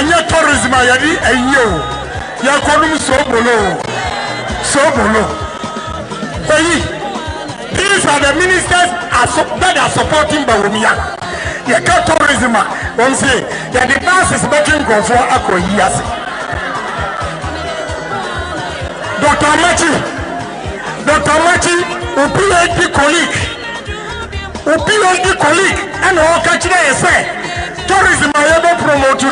Anya tourism ayadi enyo. Ya konum sobolo. These are the ministers that are supporting Bawumia. You can't tourism. One say that the bus is making go for Akoyas. Dr. Machi, PhD colleague, and all country say tourism I ever promote you.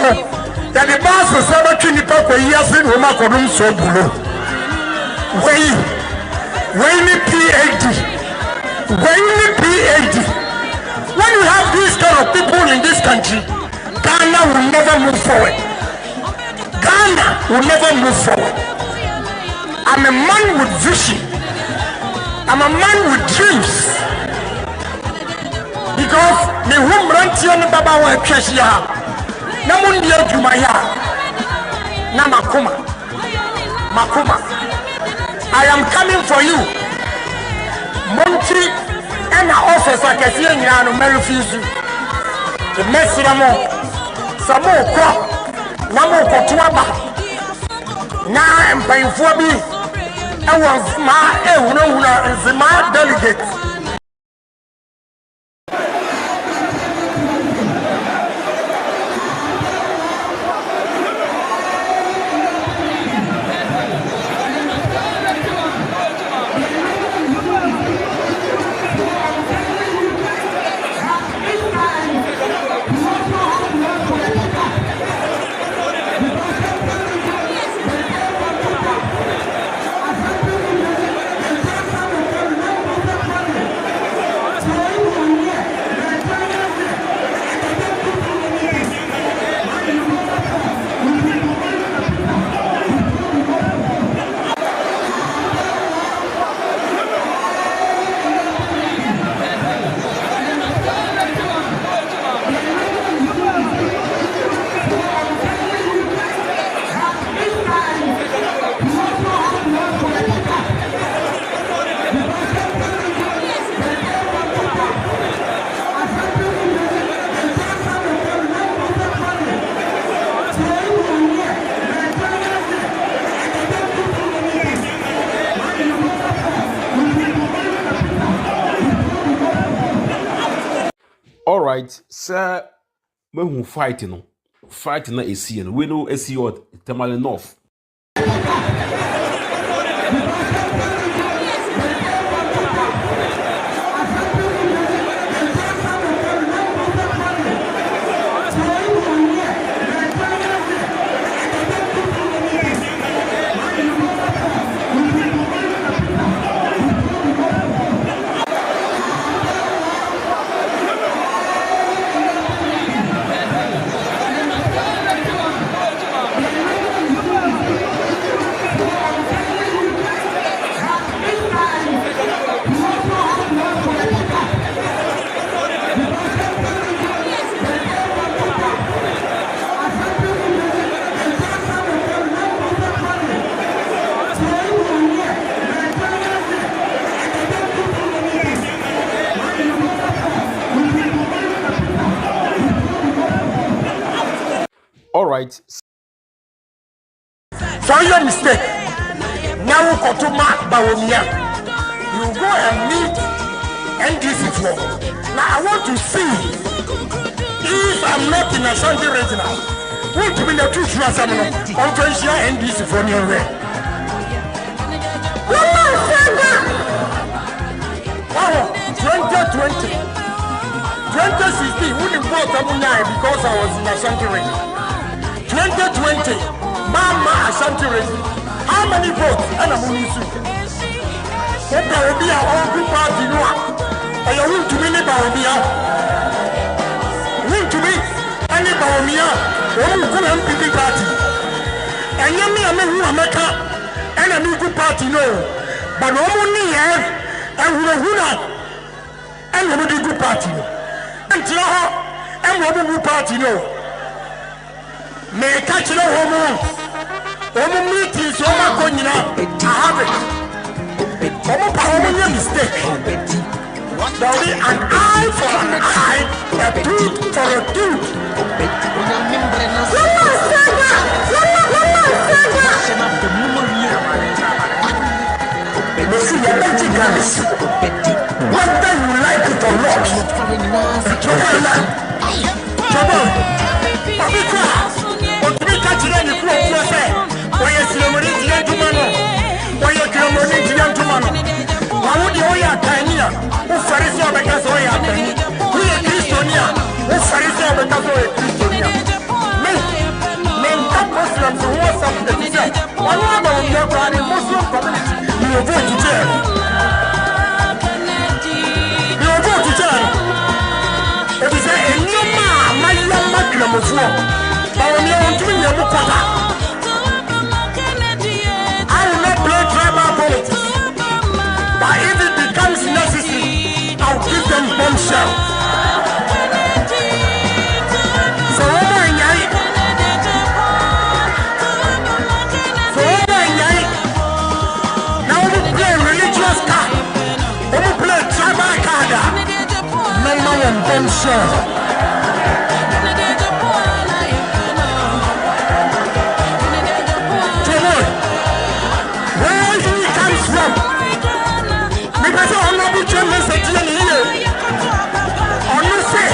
That the bus is making the Akoyas in Romakonum Sobolo. When you have these kind of people in this country, Ghana will never move forward. I'm a man with vision. I'm a man with dreams. Because me whom rantian baba wa keshia. Na mundi adwuma ya. Na makoma. I am coming for you. Monty and our officer can see you and refuse you. The message some more crop. No more kotuaba. Now I'm paying for me. I was my delegate. All right, sir. We who fighting na AC and we know AC what Tamale North. All right. For your mistake, now we go to Mark Bawumia. You go and meet NDC floor. Now I want to see if I'm not in a Ashanti regional. Want to be the truth for someone on Frenchia NDC for me away. Wow, 2020, 2016, we didn't vote because I was in a Ashanti region. 2020, Mama Ashanti region. How many votes? And I'm going to there will be a whole group party. And you want to be any Bawumia? Want to be any Bawumia? One good MPP party. And you me who America and a new good party, no. But no money have and who and we do good party. And we good party, no. May catch no homo meetings, I have it. Homo mistake. There will be an eye for an eye, a tooth for a tooth. see your empty guns. Whether you like it or not. Trouble. Pabika. Pabika jirani kwa kuwase. Waya silamoni jiyantumano. Waya kilamoni jiyantumano. Wawudi oya atania. Ufarisi wabekazo oya atania. Huye Kristonia. Ufarisi wabekazo oya Kristonia. Muslims who want something to say. One of them is the Muslim community. You will go to jail. You will go to jail. If you say, and you my young Muslim was wrong. But when you want to be a Mukata, I will not play tribal politics. But if it becomes necessary, I'll give them bombshell. So bombshell. Where he comes from? Because I'm not the message here. On the say.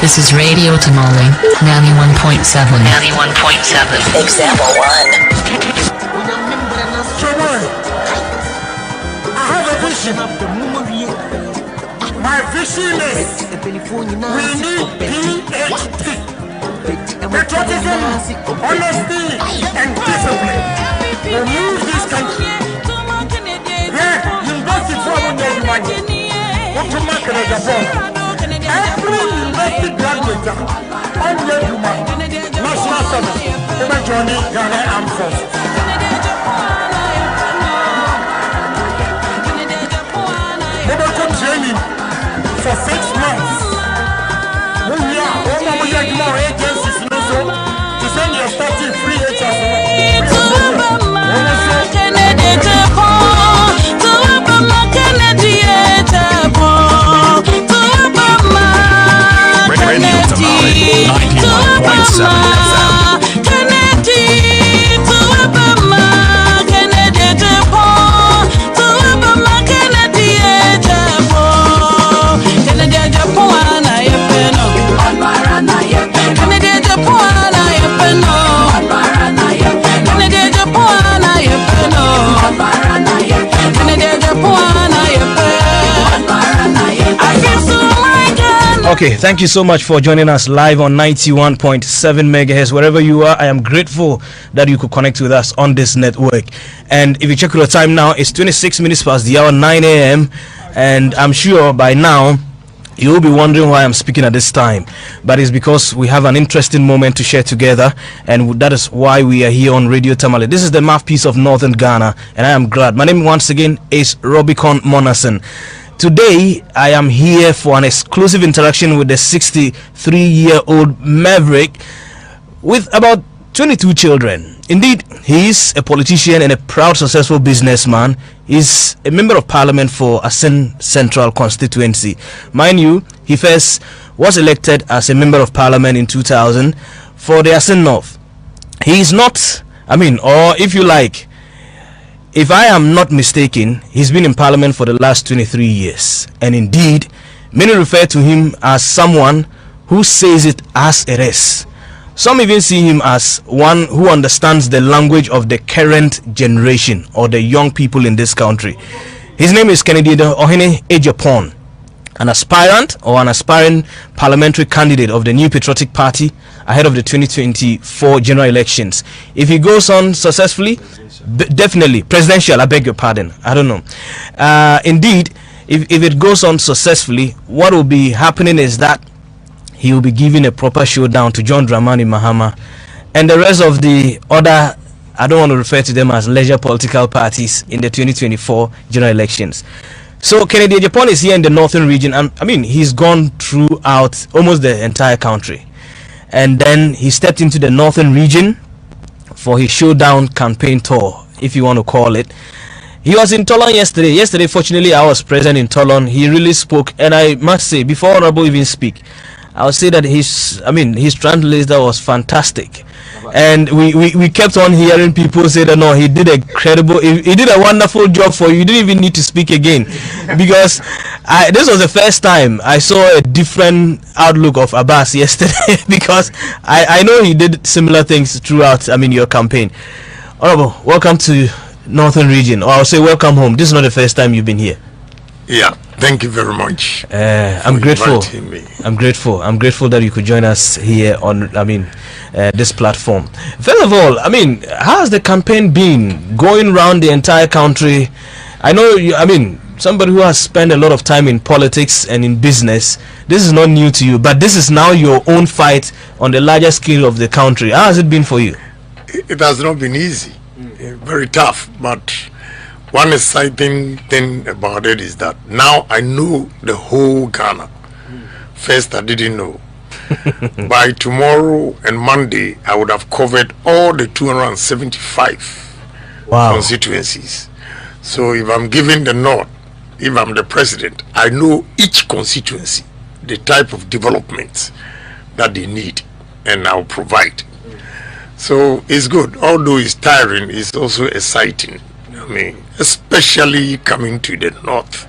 This is Radio Tamale, 91.7. 91.7. Example 1. I have a vision. My vision is we need PhD. Patriotism, honesty, and discipline will move this country. Yeah, university for money. What to mark as a bomb? Every university graduate on the human national service over journey Ghana Armed Forces. Medical training for 6 months. We are all more agencies to send your starting free Radio Tamale, 91.7 FM. Okay, thank you so much for joining us live on 91.7 megahertz. Wherever you are, I am grateful that you could connect with us on this network. And if you check your time now, it's 26 minutes past the hour, 9 a.m. And I'm sure by now you'll be wondering why I'm speaking at this time, but it's because we have an interesting moment to share together, and that is why we are here on Radio Tamale. This is the mouthpiece of Northern Ghana, and I am glad. My name once again is Robicon Monason. today I am here for an exclusive interaction with the 63-year-old maverick with about 22 children. Indeed, he is a politician and a proud, successful businessman. He's a member of parliament for Asin Central constituency. Mind you, he first was elected as a member of parliament in 2000 for the Asin North. He is not, or if you like, if I am not mistaken, he's been in parliament for the last 23 years. And indeed, many refer to him as someone who says it as it is. Some even see him as one who understands the language of the current generation or the young people in this country. His name is Kennedy Ohene Ejapon, an aspirant or an aspiring parliamentary candidate of the New Patriotic Party ahead of the 2024 general elections. If he goes on successfully, definitely presidential, I beg your pardon, I don't know. Indeed, if it goes on successfully, what will be happening is that he will be giving a proper showdown to John Dramani Mahama and the rest of the other, I don't want to refer to them as leisure political parties in the 2024 general elections. So Kennedy Ejapon is here in the northern region, and he's gone throughout almost the entire country, and then he stepped into the northern region for his showdown campaign tour, if you want to call it. He was in Tolon yesterday. Fortunately, I was present in Tolon. He really spoke, and I must say, before Honorable even speak, I would say that his translator was fantastic, and we kept on hearing people say that no, he did a wonderful job for you. You didn't even need to speak again, because this was the first time I saw a different outlook of Abbas yesterday, because I know he did similar things throughout your campaign. Honorable, welcome to Northern Region, or I'll say welcome home. This is not the first time you've been here. Yeah, thank you very much. I'm grateful. I'm grateful that you could join us here on this platform. First of all, how has the campaign been going around the entire country? I know you, somebody who has spent a lot of time in politics and in business, this is not new to you, but this is now your own fight on the larger scale of the country. How has it been for you? It has not been easy, very tough, but one exciting thing about it is that now I know the whole Ghana. First, I didn't know. By tomorrow and Monday, I would have covered all the 275 constituencies. So if I'm giving the nod, if I'm the president, I know each constituency, the type of development that they need, and I'll provide. So it's good. Although it's tiring, it's also exciting. Especially coming to the north.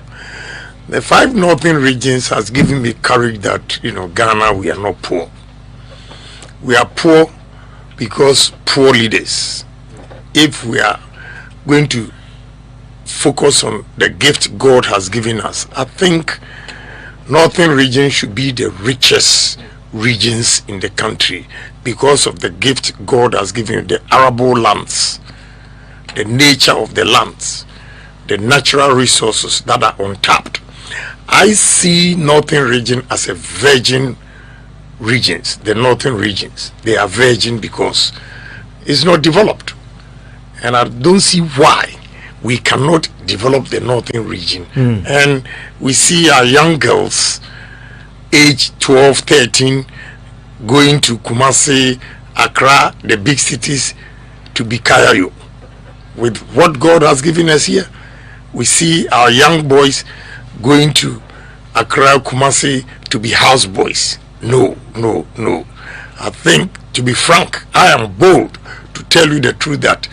The 5 northern regions has given me courage that, Ghana, we are not poor. We are poor because poor leaders. If we are going to focus on the gift God has given us, I think northern region should be the richest regions in the country because of the gift God has given the arable lands, the nature of the lands, the natural resources that are untapped. I see northern region as a virgin regions. The northern regions, they are virgin because it's not developed, and I don't see why we cannot develop the northern region. And we see our young girls age 12, 13 going to Kumasi, Accra, the big cities, to be Kayayo. With what God has given us here, we see our young boys going to Accra, Kumasi to be houseboys. No. I think, to be frank, I am bold to tell you the truth that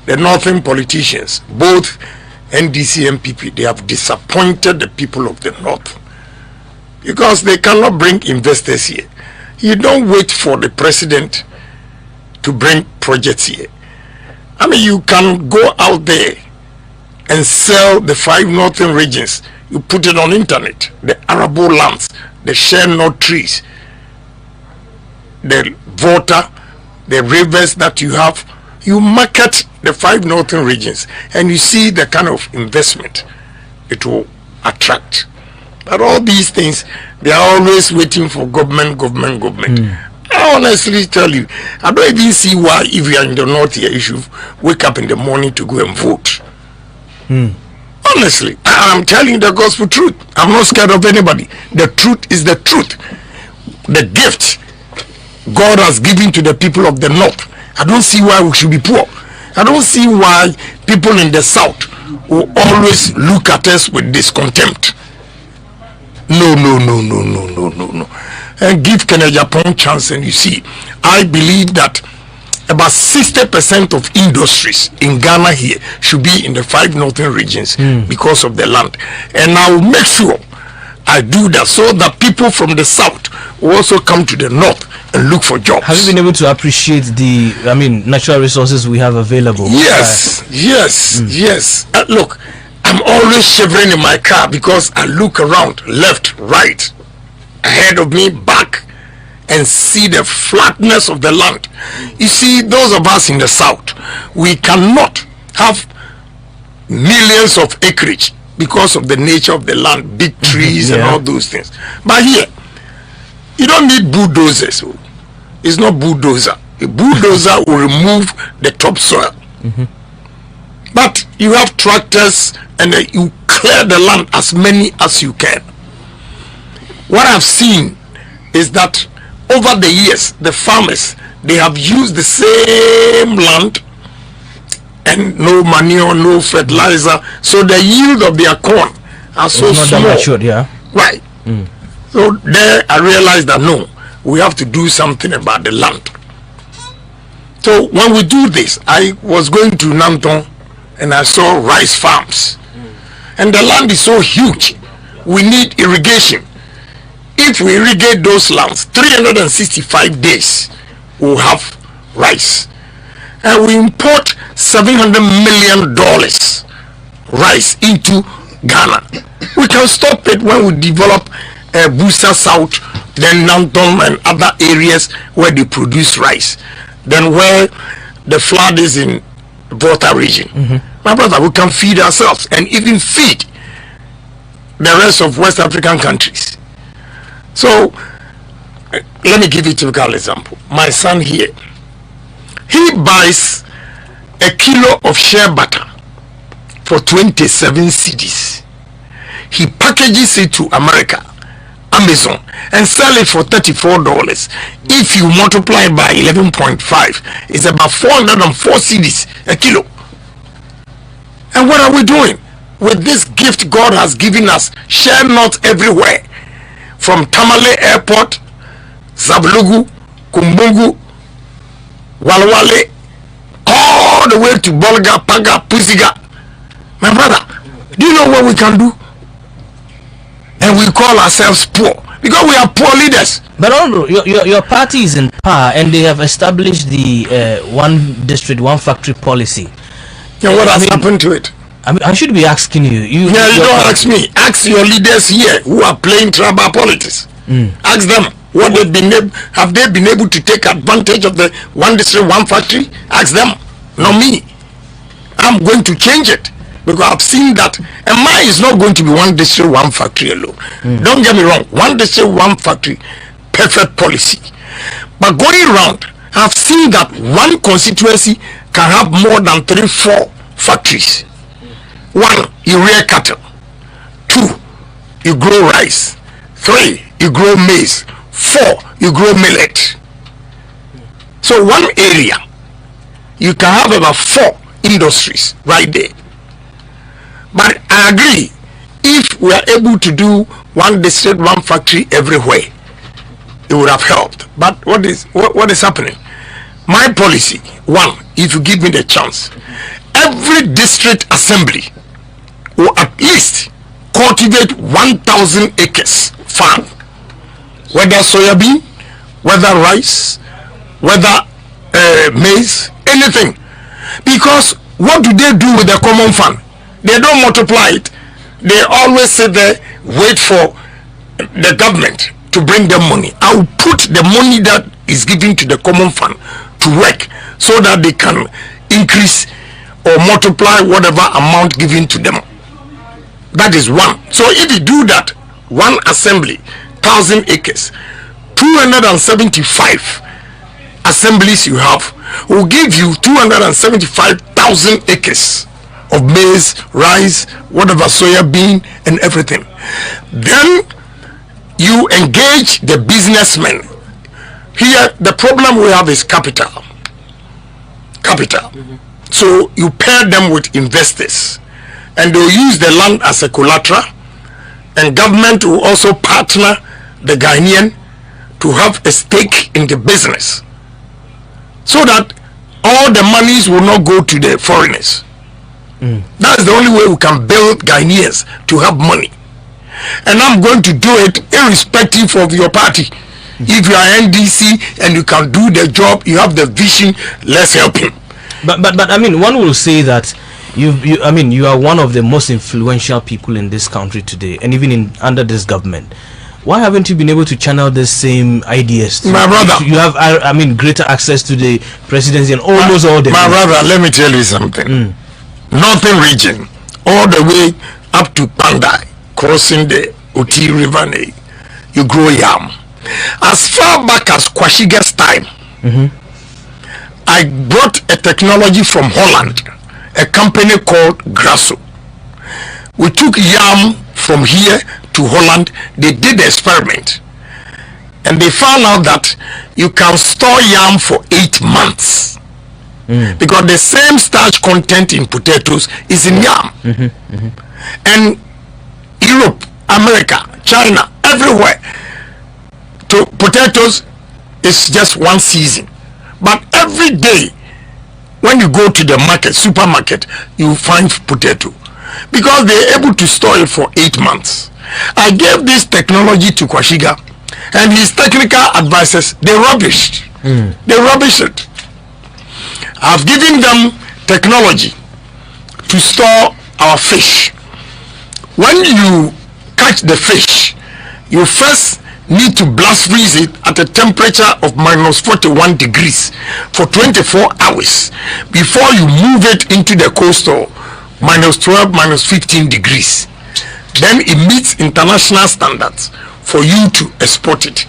the northern politicians, both NDC and PP, they have disappointed the people of the north because they cannot bring investors here. You don't wait for the president to bring projects here. You can go out there and sell the 5 northern regions. You put it on internet, the arable lands, the share nut trees, the water, the rivers that you have. You market the 5 northern regions and you see the kind of investment it will attract. But all these things, they are always waiting for government. I honestly tell you, I don't even see why, if you are in the north here, you should wake up in the morning to go and vote. Honestly, I'm telling you the gospel truth. I'm not scared of anybody. The truth is the truth. The gift God has given to the people of the north. I don't see why we should be poor. I don't see why people in the south will always look at us with discontempt. No. And give Kenya Japan chance, and you see, I believe that about 60% of industries in Ghana here should be in the 5 northern regions because of the land. And I will make sure I do that so that people from the south will also come to the north and look for jobs. Have you been able to appreciate the, natural resources we have available? Yes. Look, I'm always shivering in my car because I look around, left, right, ahead of me, back, and see the flatness of the land. You see, those of us in the south, we cannot have millions of acreage because of the nature of the land, big trees and all those things. But here, you don't need bulldozers. It's not bulldozer. A bulldozer will remove the topsoil. But you have tractors and you clear the land as many as you can. What I've seen is that over the years, the farmers, they have used the same land and no manure, no fertilizer, so the yield of their corn are so small. Matured, right. So there I realized that no, we have to do something about the land. So when we do this, I was going to Nanton and I saw rice farms, and the land is so huge. We need irrigation. If we irrigate those lands, 365 days we'll have rice. And we import $700 million rice into Ghana. We can stop it when we develop Busa South, then Nanton and other areas where they produce rice. Then where the flood is in Volta region. My brother, we can feed ourselves and even feed the rest of West African countries. So let me give you a typical example. My son here, he buys a kilo of shea butter for 27 cedis. He packages it to America, Amazon, and sell it for $34. If you multiply by 11.5, it's about 404 cedis a kilo. And what are we doing with this gift God has given us? Share not everywhere, from Tamale Airport, Zablugu, Kumbungu, Walwale, all the way to Bolga, Paga, Pusiga. My brother, do you know what we can do? And we call ourselves poor because we are poor leaders. But your party is in power and they have established the one district, one factory policy. And what has happened to it? I should be asking you. You don't ask me. Ask your leaders here who are playing tribal politics. Ask them what have they been able to take advantage of the one district, one factory? Ask them, not me. I'm going to change it because I've seen that. And mine is not going to be one district, one factory alone. Don't get me wrong. One district, one factory, perfect policy. But going around, I've seen that one constituency can have more than 3-4 factories. 1, you rear cattle. 2, you grow rice. 3, you grow maize. 4, you grow millet. So one area, you can have about 4 industries right there. But I agree, if we are able to do one district, one factory everywhere, it would have helped. But what is happening? My policy, 1, if you give me the chance, every district assembly will at least cultivate 1,000 acres farm, whether soybean, whether rice, whether maize, anything. Because what do they do with the common fund? They don't multiply it. They always sit there, wait for the government to bring them money. I will put the money that is given to the common fund to work so that they can increase or multiply whatever amount given to them. That is 1. So if you do that, one assembly, 1,000 acres, 275 assemblies you have will give you 275,000 acres of maize, rice, whatever, soya bean, and everything. Then you engage the businessmen. Here, the problem we have is capital. So you pair them with investors, and they'll use the land as a collateral, and government will also partner the Ghanaian to have a stake in the business, so that all the monies will not go to the foreigners. That's the only way we can build Ghanaians to have money. And I'm going to do it irrespective of your party. If you are NDC and you can do the job, you have the vision, let's help him. But I mean, one will say that you are one of the most influential people in this country today, and even under this government. Why haven't you been able to channel the same ideas? My brother, you have greater access to the presidency and almost all the. My brother, let me tell you something. Northern region, all the way up to Pandai, crossing the Oti River, you grow yam. As far back as Kwashiga's time, I brought a technology from Holland, a company called Grasso. We took yam from here to Holland. They did the experiment, and they found out that you can store yam for 8 months. Because the same starch content in potatoes is in yam. And Europe, America, China, everywhere, potatoes is just one season. But every day when you go to the market, supermarket, you find potato, because they're able to store it for 8 months. I gave this technology to Kwashiga, and his technical advisors, they rubbished. They rubbished it. I've given them technology to store our fish. When you catch the fish, you first need to blast freeze it at a temperature of minus 41 degrees for 24 hours before you move it into the cold store, minus 12, minus 15 degrees. Then it meets international standards for you to export it.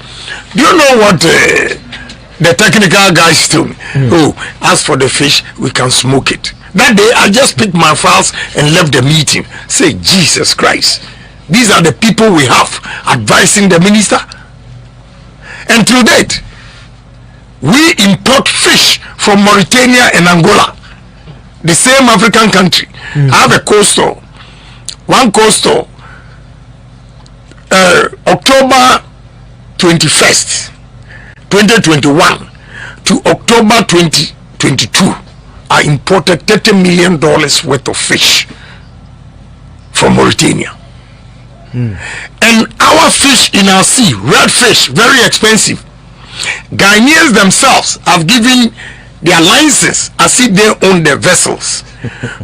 Do you know what the technical guys told me? Oh, as for the fish, we can smoke it. That day I just picked my files and left the meeting. Say, Jesus Christ, these are the people we have advising the minister. And to date, we import fish from Mauritania and Angola, the same African country. I have a cold store, one cold store, October 21st 2021 to October 2022, I imported $30 million worth of fish from Mauritania. And our fish in our sea, red fish, very expensive. Ghanaians themselves have given their license as if they own the vessels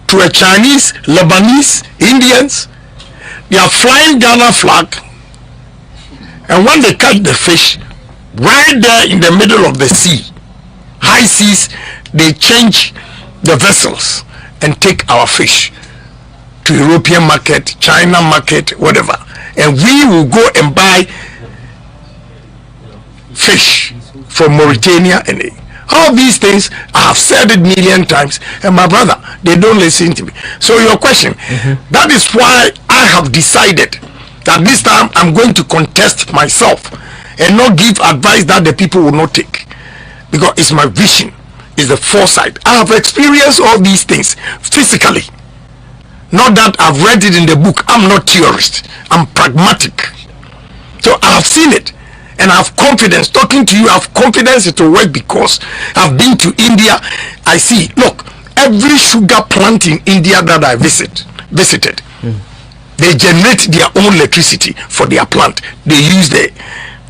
to a Chinese, Lebanese, Indians. They are flying Ghana flag, and when they catch the fish right there in the middle of the sea, high seas, they change the vessels and take our fish to European market, China market, whatever, and we will go and buy fish from Mauritania. And all these things, I have said it million times, and my brother, they don't listen to me. So your question, that is why I have decided that this time I'm going to contest myself and not give advice that the people will not take, because it's my vision, it's the foresight. I have experienced all these things physically. Not that I've read it in the book. I'm not theorist, I'm pragmatic. So I have seen it, and I have confidence. Talking to you, I have confidence it will work, because I've been to India. I see, look, every sugar plant in India that I visited, they generate their own electricity for their plant. They use the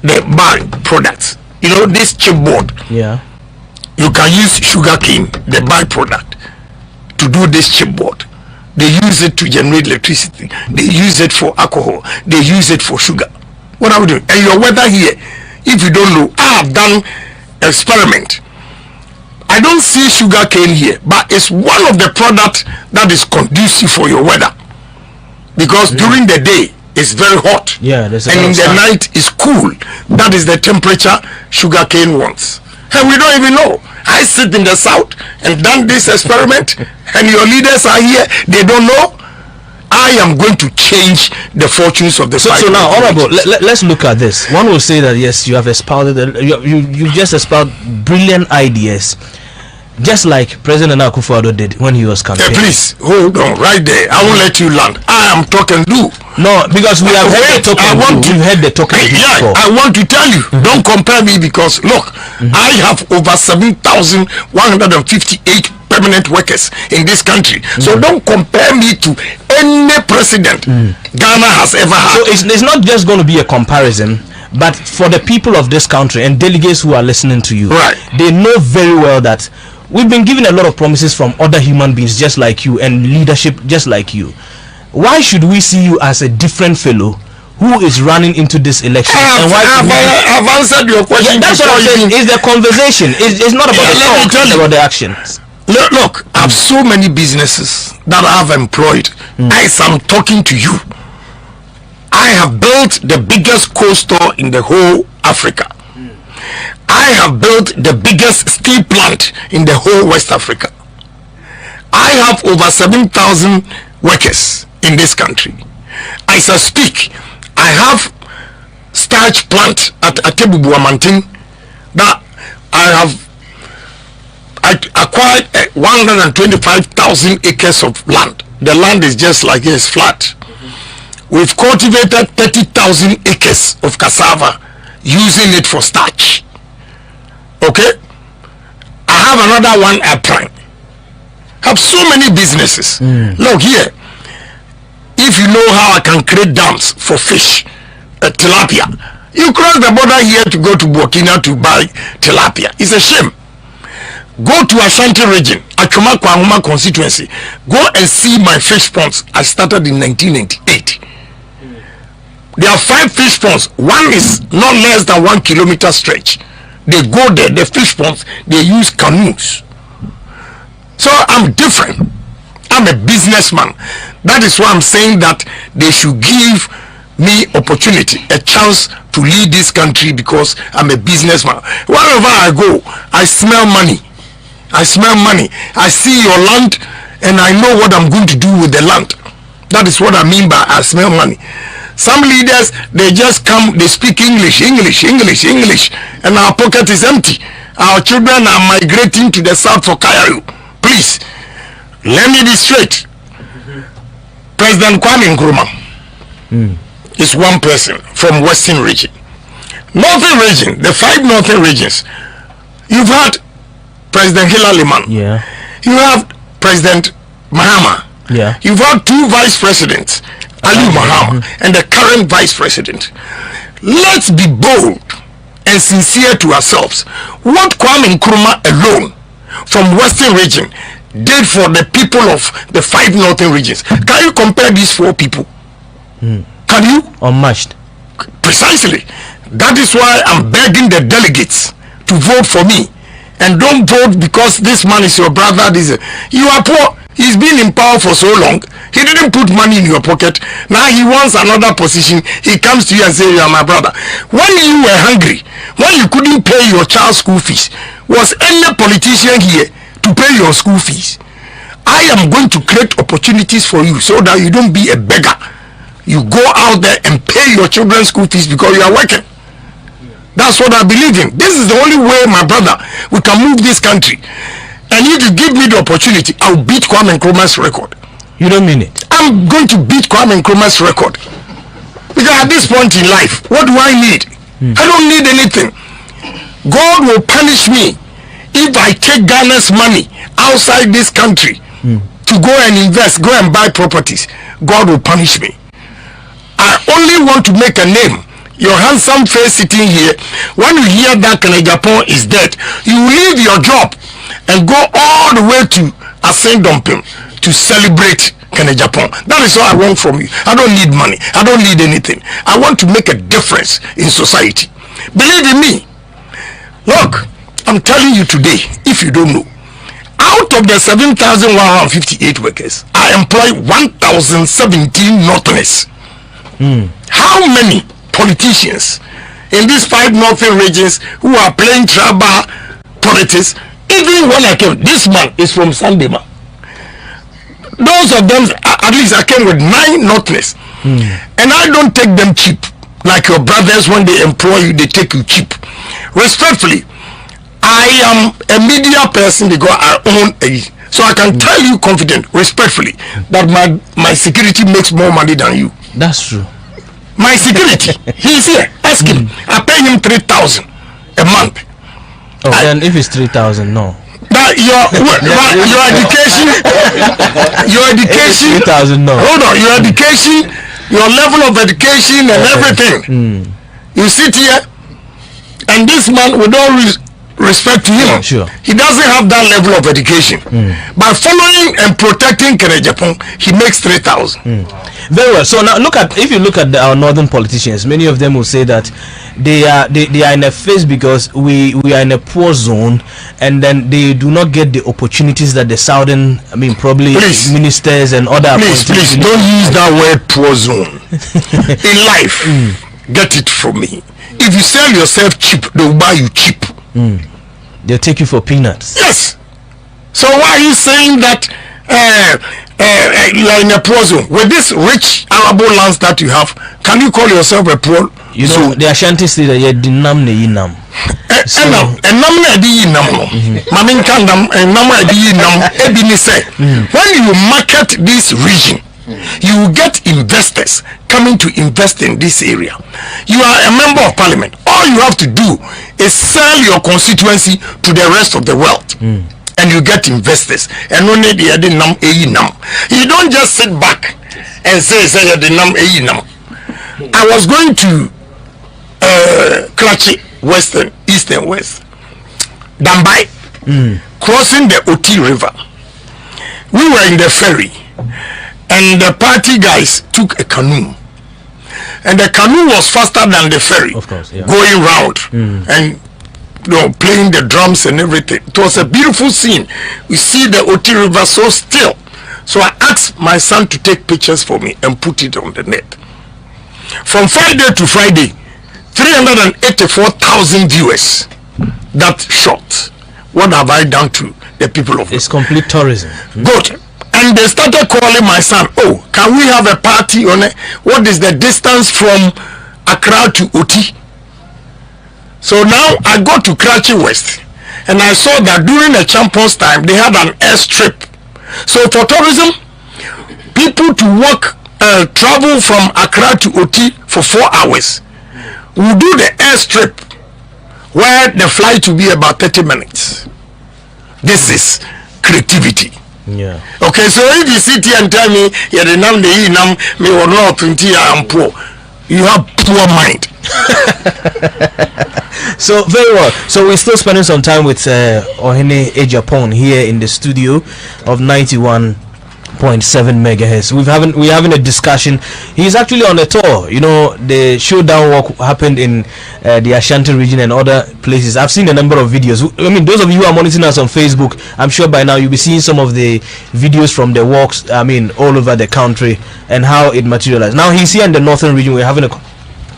by products. You know, this chipboard. Yeah. You can use sugar cane, the byproduct, to do this chipboard. They use it to generate electricity. They use it for alcohol. They use it for sugar. What are we doing? And your weather here, if you don't know, I have done experiment. I don't see sugar cane here, but it's one of the products that is conducive for your weather, because during the day it's very hot, and in the night it's cool. That is the temperature sugar cane wants, and we don't even know. I sit in the south and done this experiment, and your leaders are here, they don't know. I am going to change the fortunes of the So now, Honorable, let's look at this. One will say that yes, you have espoused, you just espoused brilliant ideas, just like President Akufo-Addo did when he was campaigning. Please hold on right there. I won't let you land. I am talking do. No, because we have heard the talking. We've heard the talking. Yeah, I want to tell you. Don't compare me, because look, I have over 7,158 permanent workers in this country. So don't compare me to any president Ghana has ever had. So it's not just going to be a comparison, but for the people of this country and delegates who are listening to you, right, they know very well that we've been given a lot of promises from other human beings just like you and leadership just like you. Why should we see you as a different fellow who is running into this election? I've answered your question. Yeah, that's what I'm saying. It's the conversation. It's not about the talk, it's about the actions. Look, I have so many businesses that I have employed. As I'm talking to you, I have built the biggest coal store in the whole Africa. I have built the biggest steel plant in the whole West Africa. I have over 7,000 workers in this country. As I speak, I have starch plant at Atebubuamantin that I have acquired 125,000 acres of land. The land is just like it's flat. We've cultivated 30,000 acres of cassava, using it for starch. Okay, I have another one at Prime. Have so many businesses. Look here, if you know how I can create dams for fish, tilapia, you cross the border here to go to Burkina to buy tilapia. It's a shame. Go to Ashanti region, Achuma Kwahuma constituency. Go and see my fish ponds. I started in 1998. There are 5 fish ponds. One is not less than 1 kilometer stretch. They go there, the fish ponds, they use canoes. So I'm different. I'm a businessman. That is why I'm saying that they should give me opportunity, a chance to lead this country, because I'm a businessman. Wherever I go, I smell money. I smell money. I see your land and I know what I'm going to do with the land. That is what I mean by I smell money. Some leaders, they just come, they speak English, and our pocket is empty. Our children are migrating to the south for Cairo. Please, let me be straight. President Kwame Nkrumah is one person from Western region. Northern region, the 5 northern regions, you've had President Hilary Liman. Yeah. You have President Mahama. Yeah. You've had 2 vice presidents, Ali Mahama and the current vice president. Let's be bold and sincere to ourselves. What Kwame Nkrumah alone from Western region did for the people of the 5 northern regions, can you compare these 4 people? Can you? Unmatched. Precisely. That is why I'm begging the delegates to vote for me. And don't vote because this man is your brother. You are poor. He's been in power for so long. He didn't put money in your pocket. Now he wants another position. He comes to you and says, you are my brother. When you were hungry, when you couldn't pay your child's school fees, was any politician here to pay your school fees? I am going to create opportunities for you so that you don't be a beggar. You go out there and pay your children's school fees because you are working. That's what I believe in. This is the only way, my brother, we can move this country. And if you give me the opportunity, I'll beat Kwame Nkrumah's record. You don't mean it? I'm going to beat Kwame Nkrumah's record. Because at this point in life, what do I need? I don't need anything. God will punish me if I take Ghana's money outside this country to go and invest, go and buy properties. God will punish me. I only want to make a name. Your handsome face sitting here, when you hear that Japan is dead, you leave your job and go all the way to Ascendompim to celebrate Japan. That is what I want from you. I don't need money. I don't need anything. I want to make a difference in society. Believe in me. Look, I'm telling you today, if you don't know, out of the 7,158 workers, I employ 1,017 Northerners. How many politicians in these 5 northern regions who are playing tribal politics Even when I came, this man is from Sandema. Those of them, at least I came with 9 Northerners. And I don't take them cheap. Like your brothers, when they employ you, they take you cheap. Respectfully, I am a media person because I own a... So I can tell you confident, respectfully, that my security makes more money than you. That's true. My security, he's here. Ask him. I pay him 3,000 a month. Oh, then if it's 3,000, no. That your education, 3,000, no. Hold on, your education, your level of education and everything. You sit here, and this man, with all respect to him, sure, he doesn't have that level of education. By following and protecting Kenya Japan, he makes 3,000. Very well. So now if you look at our northern politicians, many of them will say that they are in a phase because we are in a poor zone, and then they do not get the opportunities that the southern, probably ministers and other. Please don't use that word poor zone. In life, get it from me. If you sell yourself cheap, they'll buy you cheap. They'll take you for peanuts. Yes. So why are you saying that you are in a poor zone? With this rich arable lands that you have, can you call yourself a poor zone? The Ashanti say that you're dinam ne yinam. When you market this region, you will get investors coming to invest in this area. You are a member of parliament. All you have to do is sell your constituency to the rest of the world, and you get investors. And only the nam nam. You don't just sit back and say the nam nam. I was going to Karachi, east and west, Dambai, crossing the Oti River. We were in the ferry, and the party guys took a canoe, and the canoe was faster than the ferry, of course, yeah, going round and playing the drums and everything. It was a beautiful scene. We see the Oti River so still. So I asked my son to take pictures for me and put it on the net. From Friday to Friday, 384,000 viewers. That shot. What have I done to the people of? It's complete tourism. Good. And they started calling my son. Oh, can we have a party on it? What is the distance from Accra to Oti? So now I go to Karachi West, and I saw that during the Champions time they had an airstrip. So for tourism, people to walk, travel from Accra to Oti for 4 hours. We do the airstrip where the flight will be about 30 minutes. This is creativity. Yeah. Okay, so if you sit here and tell me me or not I'm poor, you have poor mind. So very well. So we're still spending some time with Ohene Ejapon here in the studio of 91.7 megahertz. We're having a discussion. He's actually on a tour. You know, the showdown walk happened in the Ashanti region and other places. I've seen a number of videos. I mean, those of you who are monitoring us on Facebook, I'm sure by now you'll be seeing some of the videos from the walks, all over the country and how it materialized. Now he's here in the northern region. We're having a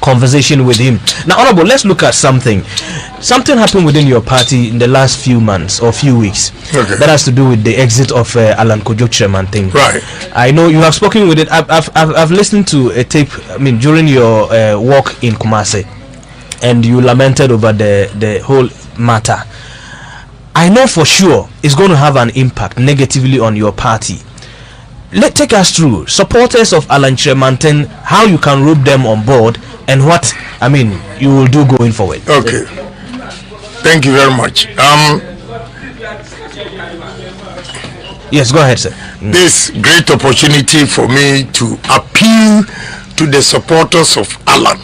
conversation with him. Now, Honorable, let's look at something happened within your party in the last few months or few weeks. Okay. That has to do with the exit of Alan Kojo Chairman thing. Right. I know you have spoken with it. I've listened to a tape, during your walk in Kumasi, and you lamented over the whole matter. I know for sure it's going to have an impact negatively on your party. Take us through supporters of Alan Chairman, how you can rope them on board and what you will do going forward. Okay, thank you very much. Yes, go ahead, sir. This great opportunity for me to appeal to the supporters of Alan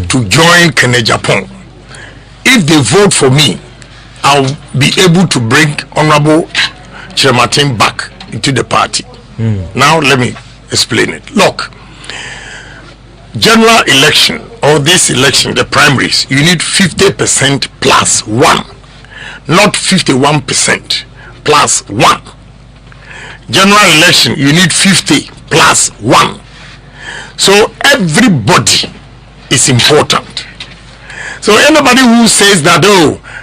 to join Kenya Japan. If they vote for me, I'll be able to bring Honorable Chairman back into the party. Now let me explain it. Look, general election or this election, the primaries, you need 50% plus 1, not 51% plus 1. General election, you need 50 plus 1. So everybody is important. So anybody who says that,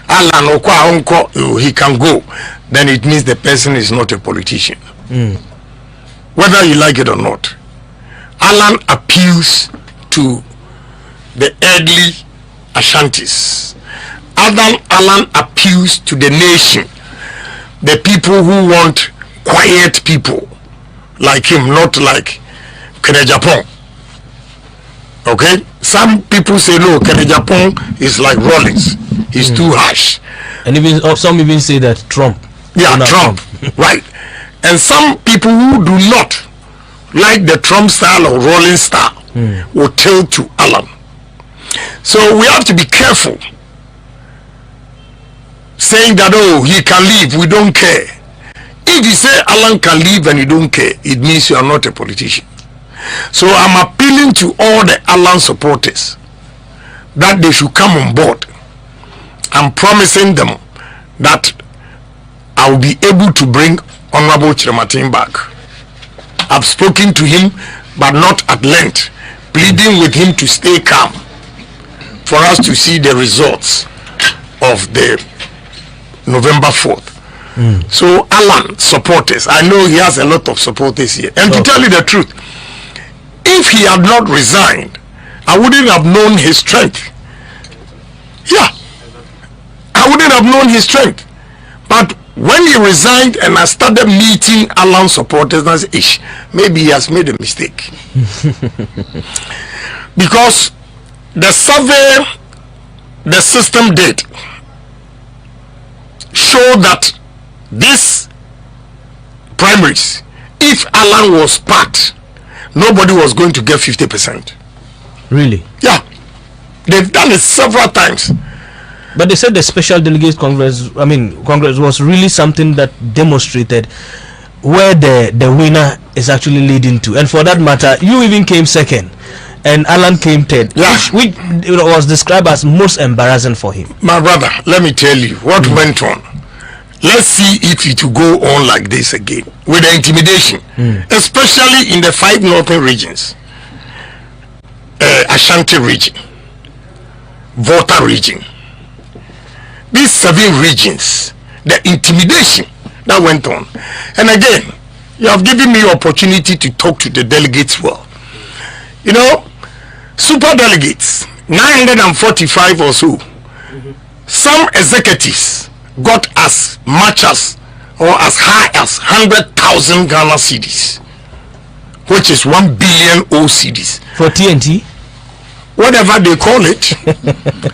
Alan Okwa, he can go, then it means the person is not a politician. Whether you like it or not. Alan appeals to the early Ashantis. Alan appeals to the nation, the people who want quiet people like him, not like Kene Japan. Okay? Some people say no, Kene Japan is like Rollins. He's too harsh. And even some even say that Trump. Yeah, Trump. Right. And some people who do not like the Trump style or Rollins style will tilt to Alan. So we have to be careful saying that, oh, he can leave, we don't care. If you say Alan can leave and you don't care, it means you are not a politician. So I'm appealing to all the Alan supporters that they should come on board. I'm promising them that I will be able to bring Honorable Chiramatin back. I've spoken to him, but not at length, pleading with him to stay calm for us to see the results of the November 4th. So Alan supporters, I know he has a lot of supporters here. And to tell you the truth, if he had not resigned, I wouldn't have known his strength. Yeah, I wouldn't have known his strength. But when he resigned and I started meeting Alan supporters, I said, ish, maybe he has made a mistake. Because the survey the system did show that this primaries, if Alan was part, nobody was going to get 50%. Really? Yeah. They've done it several times. But they said the special delegates Congress was really something that demonstrated where the winner is actually leading to. And for that matter, you even came second and Alan came third, which was described as most embarrassing for him. My brother, let me tell you what went on. Let's see if it will go on like this again with the intimidation, especially in the 5 northern regions, Ashanti region, Volta region. These 7 regions, the intimidation that went on. And again, you have given me opportunity to talk to the delegates well. You know, super delegates, 945 or so. Some executives got as much as or as high as 100,000 Ghana cedis, which is 1 billion cedis. For TNT? Whatever they call it.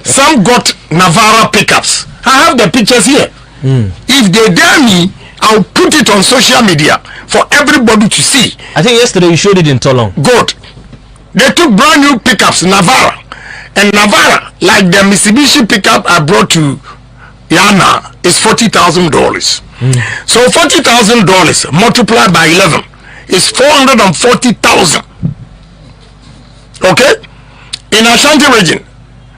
Some got Navara pickups. I have the pictures here. If they dare me, I'll put it on social media for everybody to see. I think yesterday you showed it in Tolong. Good. They took brand new pickups, Navara. And Navara, like the Mitsubishi pickup I brought to Yana, is $40,000. So $40,000 multiplied by 11 is 440,000. Okay? In Ashanti region,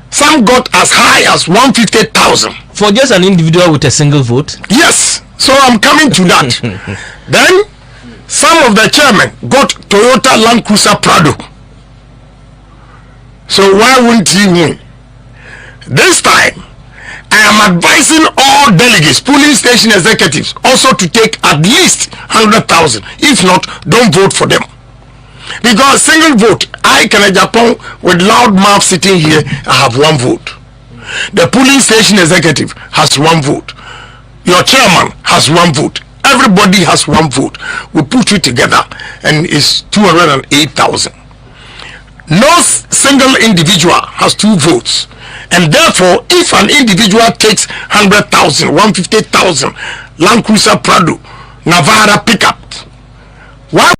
some got as high as 150,000 for just an individual with a single vote. Yes, so I'm coming to that. Then some of the chairmen got Toyota Land Cruiser Prado. So why wouldn't he win? This time I am advising all delegates, polling station executives, also to take at least 100,000. If not, don't vote for them. Because single vote, I Kene Japan with loud mouth sitting here, I have 1 vote. The polling station executive has 1 vote. Your chairman has 1 vote. Everybody has 1 vote. We put it together and it's 208,000. No single individual has 2 votes. And therefore, if an individual takes 100,000, 150,000, Land Cruiser Prado, Navara pickup, why?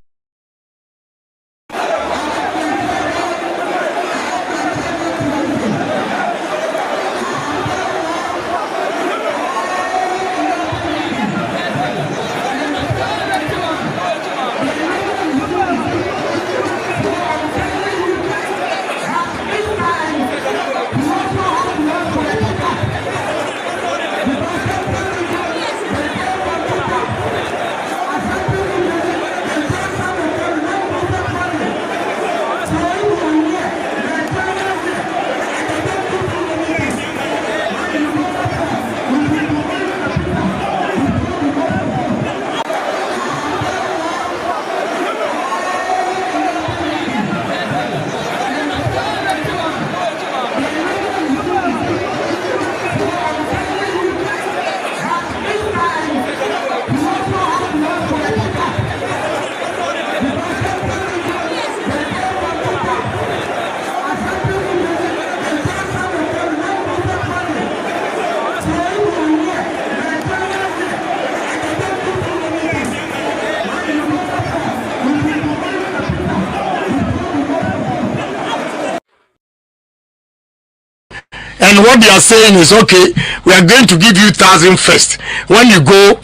what they are saying is, okay, we are going to give you 1,000 first. When you go,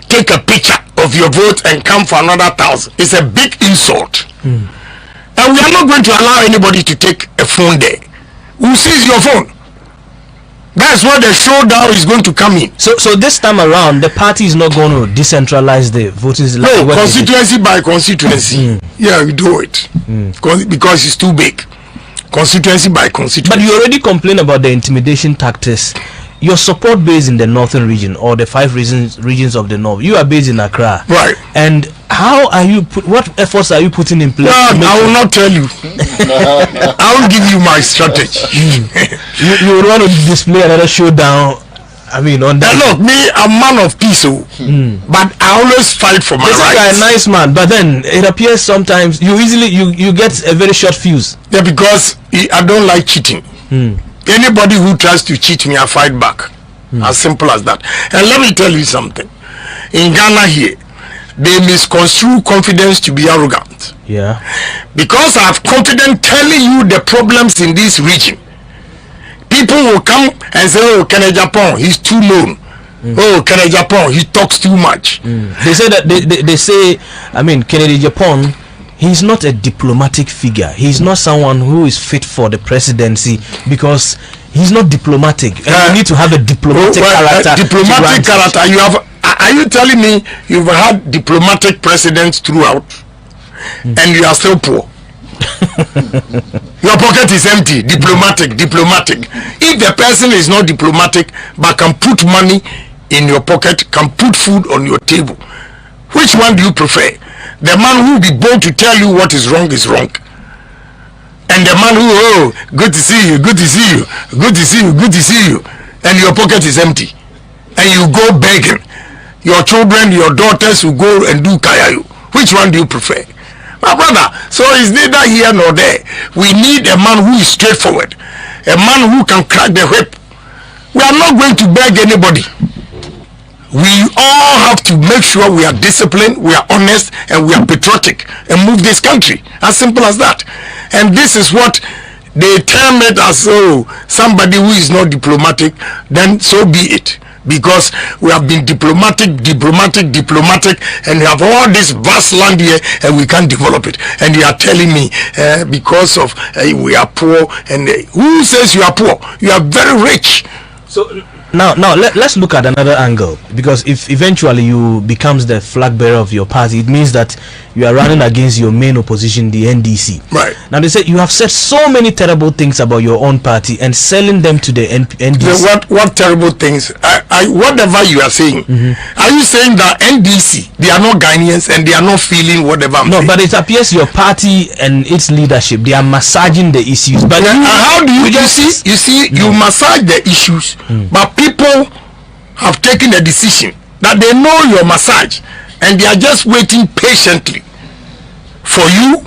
take a picture of your vote and come for another 1,000. It's a big insult. And we are not going to allow anybody to take a phone there. Who sees your phone? That's where the showdown is going to come in. So this time around, the party is not going to decentralize the voting. No, constituency by constituency. Yeah, we do it. Because it's too big. Constituency by constituency. But you already complained about the intimidation tactics. Your support base in the northern region, or the 5 regions of the north, you are based in Accra. Right. And how are you what efforts are you putting in place? No, I will not tell you. I will give you my strategy. You would want to display another showdown. I mean, on that. Look, me, I'm man of peace, but I always fight for my rights. You are a nice man, but then it appears sometimes you easily you get a very short fuse. Yeah, because I don't like cheating. Anybody who tries to cheat me, I fight back. As simple as that. And let me tell you something. In Ghana here, they misconstrue confidence to be arrogant. Yeah. Because I have confidence telling you the problems in this region. People will come and say, oh, Kennedy Japan, he's too known. Oh, Kennedy Japan, he talks too much. They say that they say, I mean, Kennedy Japan, he's not a diplomatic figure. He's not someone who is fit for the presidency because he's not diplomatic. And you need to have a diplomatic character. Diplomatic character. You have. Are you telling me you've had diplomatic presidents throughout, and you are still poor? Your pocket is empty. Diplomatic. If the person is not diplomatic but can put money in your pocket, can put food on your table, which one do you prefer? The man who will be bold to tell you what is wrong, and the man who, oh, good to see you, and your pocket is empty, and you go begging. Your children, your daughters will go and do kayayu. Which one do you prefer? My brother, so it's neither here nor there. We need a man who is straightforward, a man who can crack the whip. We are not going to beg anybody. We all have to make sure we are disciplined, we are honest, and we are patriotic, and move this country. As simple as that. And this is what they term it as, oh, somebody who is not diplomatic, then so be it. Because we have been diplomatic, and we have all this vast land here, and we can't develop it. And you are telling me because of we are poor, and who says you are poor? You are very rich. So now let's look at another angle, because if eventually you becomes the flag bearer of your party, it means that you are running against your main opposition, the NDC. Right. Now they say you have said so many terrible things about your own party and selling them to the NDC. What terrible things? Whatever you are saying, are you saying that NDC, they are not Ghanaians and they are not feeling whatever I'm saying? No, but it appears your party and its leadership, they are massaging the issues. But how do you see? You see, you massage the issues, but people have taken a decision that they know your massage and they are just waiting patiently for you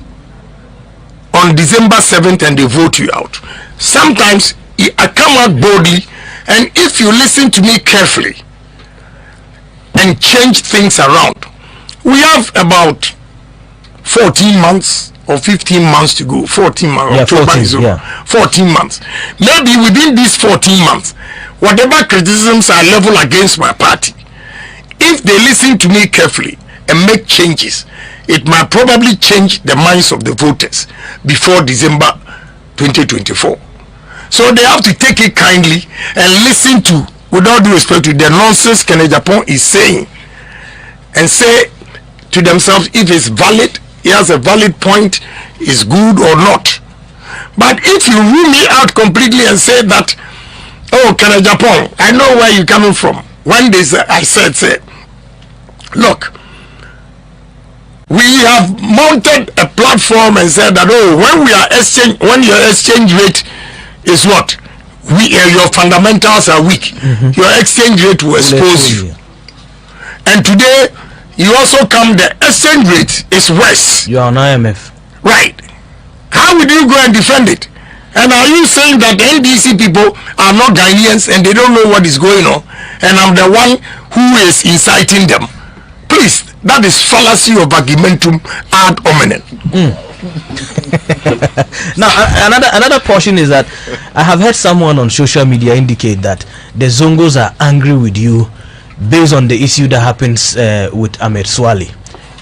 on December 7th and they vote you out. Sometimes I come out boldly, and if you listen to me carefully and change things around, we have about 14 months or 15 months to go. 14 months. Yeah, October 14, is over. yeah. 14 months. Maybe within these 14 months, whatever criticisms I level against my party, if they listen to me carefully and make changes, it might probably change the minds of the voters before December 2024. So they have to take it kindly and listen to, with all due respect to the nonsense Kennedy Japan is saying, and say to themselves if it's valid, he has a valid point, is good or not. But if you rule me out completely and say that, oh, Kennedy Japan, I know where you're coming from. One day I said, look, we have mounted a platform and said that, oh, when your exchange rate is what? Your fundamentals are weak. Your exchange rate will expose you. And today, you also come, the exchange rate is worse. You are on IMF. Right. How would you go and defend it? And are you saying that the NDC people are not Ghanaians and they don't know what is going on? And I'm the one who is inciting them? Please, That is fallacy of argumentum ad hominem. Now, another portion is that I have heard someone on social media indicate that the Zongos are angry with you based on the issue that happens with Ahmed Swale.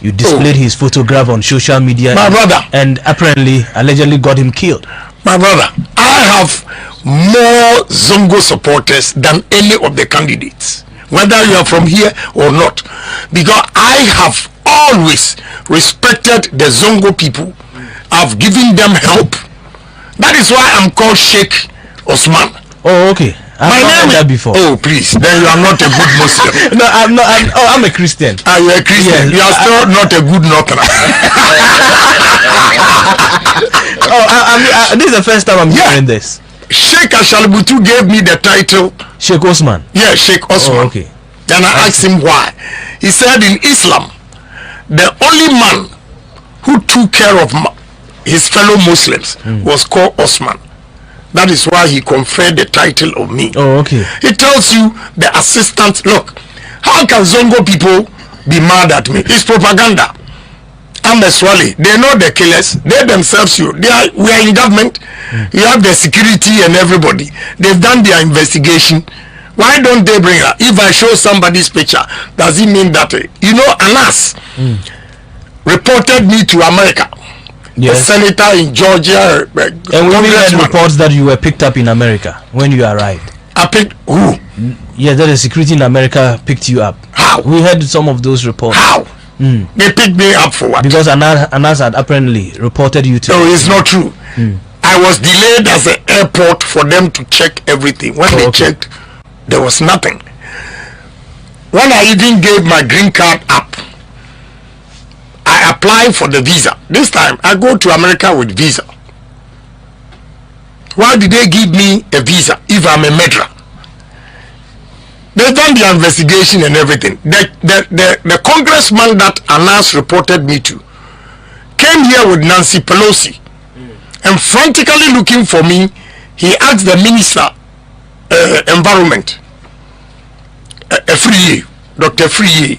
You displayed his photograph on social media, my brother, and apparently, allegedly got him killed. My brother, I have more Zongo supporters than any of the candidates, whether you are from here or not, because I have always respected the Zongo people. I've given them help. That is why I'm called Sheikh Osman. Oh, okay. I've heard that before. Oh, please. Then you are not a good Muslim. No, I'm not. I'm a Christian. Are you a Christian? Yes. You are still not a good northerner. This is the first time I'm hearing this. Sheikh Ashalibutu gave me the title Sheikh Osman. Yeah, Sheikh Osman. Oh, okay. Then I asked him why. He said in Islam, the only man who took care of his fellow Muslims was called Osman. That is why he conferred the title of me. Oh, okay. He tells you the assistant. Look, how can Zongo people be mad at me? It's propaganda. I'm a Swale. They know the killers. They themselves, we are in government. You have the security and everybody. They've done their investigation. Why don't they bring her? If I show somebody's picture, does it mean that, Anas reported me to America? Yes. The senator in Georgia. And we had reports that you were picked up in America when you arrived. I picked who? Yeah, that the security in America picked you up. How? We heard some of those reports. How? They picked me up for what? Because Anas had apparently reported you to. No, it's not true. I was delayed at the airport for them to check everything. When they checked, there was nothing. When I even gave my green card up, I applied for the visa. This time I go to America with visa. Why did they give me a visa if I'm a murderer? They've done the investigation and everything. The congressman that Anas reported me to came here with Nancy Pelosi and frantically looking for me. He asked the minister environment, Dr. Fíğhțíñg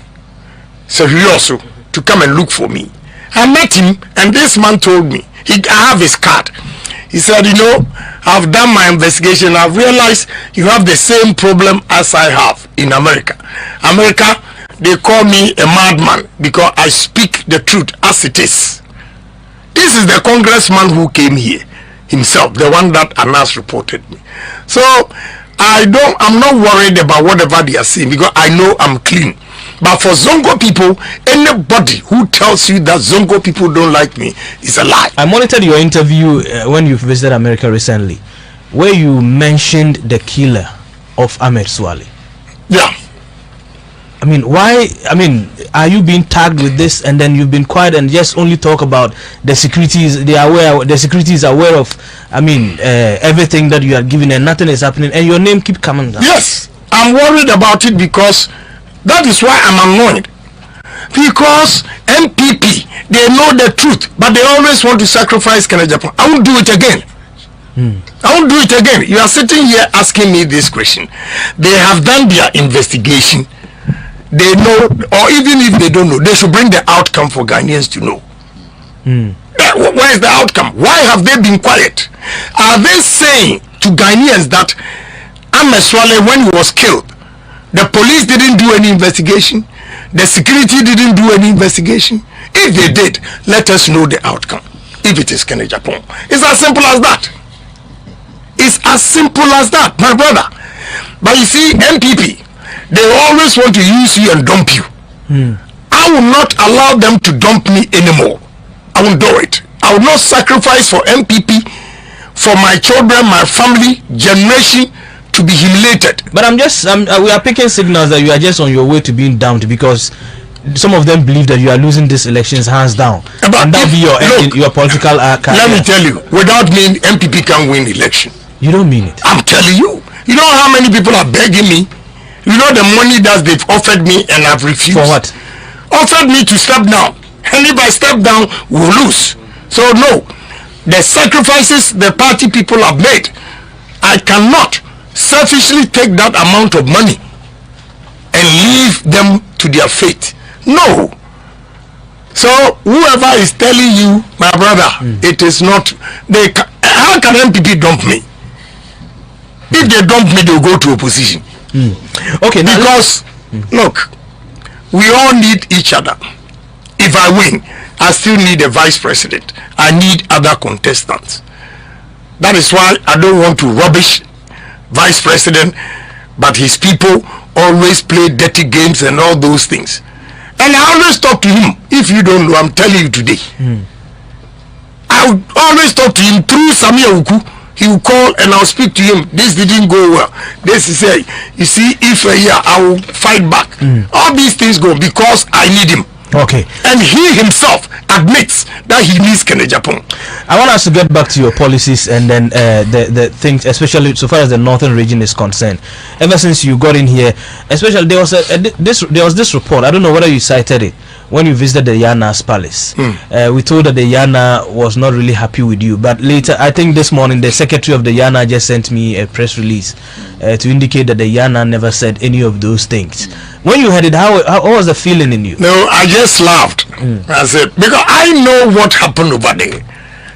Ken, to come and look for me. I met him and this man told me, I have his card. He said, I've done my investigation. I've realized you have the same problem as I have in America. America, they call me a madman because I speak the truth as it is. This is the congressman who came here himself, the one that Anas reported me. So I'm not worried about whatever they are saying because I know I'm clean. But for Zongo people, anybody who tells you that Zongo people don't like me is a lie. I monitored your interview when you visited America recently, where you mentioned the killer of Ahmed Swale. Yeah. I mean, why? I mean, are you being tagged with this and then you've been quiet and just only talk about the securities? The security is aware of, everything that you are giving and nothing is happening and your name keep coming down. Yes, I'm worried about it because that is why I'm annoyed. Because MPP, they know the truth, but they always want to sacrifice Ken Japan. I won't do it again. I won't do it again. You are sitting here asking me this question. They have done their investigation. They know, or even if they don't know, they should bring the outcome for Ghanaians to know. Where is the outcome? Why have they been quiet? Are they saying to Ghanaians that Ahmed Swale, when he was killed, the police didn't do any investigation? The security didn't do any investigation? If they did, let us know the outcome. If it is Ken Japan. It's as simple as that. It's as simple as that, my brother. But you see, MPP, they always want to use you and dump you. I will not allow them to dump me anymore. I won't do it. I will not sacrifice for MPP, for my children, my family, generation to be humiliated. But we are picking signals that you are just on your way to being dumped because some of them believe that you are losing these elections hands down. But and that will be your political career. Let me tell you, without me, MPP can win election. You don't mean it. I'm telling you. You know how many people are begging me? You know the money that they've offered me and I've refused. For what? Offered me to step down. And if I step down, we'll lose. So no, the sacrifices the party people have made, I cannot selfishly take that amount of money and leave them to their fate. No, So whoever is telling you, my brother, it is not. How can MPP dump me? If they dump me, they'll go to opposition. Okay, now because look, we all need each other. If I win, I still need a vice president. I need other contestants. That is why I don't want to rubbish vice president, but his people always play dirty games and all those things. And I always talk to him. If you don't know, I'm telling you today. I would always talk to him through Samia Uku. He will call and I'll speak to him. This didn't go well. This is a, you see, if a year I will fight back. All these things go because I need him. Okay. And he himself admits that he needs Kenya Japan. I want us to get back to your policies and then the things, especially so far as the northern region is concerned. Ever since you got in here, especially there was this report. I don't know whether you cited it when you visited the Yana's palace. We told that the Yana was not really happy with you, but later, I think this morning, the secretary of the Yana just sent me a press release to indicate that the Yana never said any of those things. When you heard it, how was the feeling in you? No, I just laughed. I said, because I know what happened over there.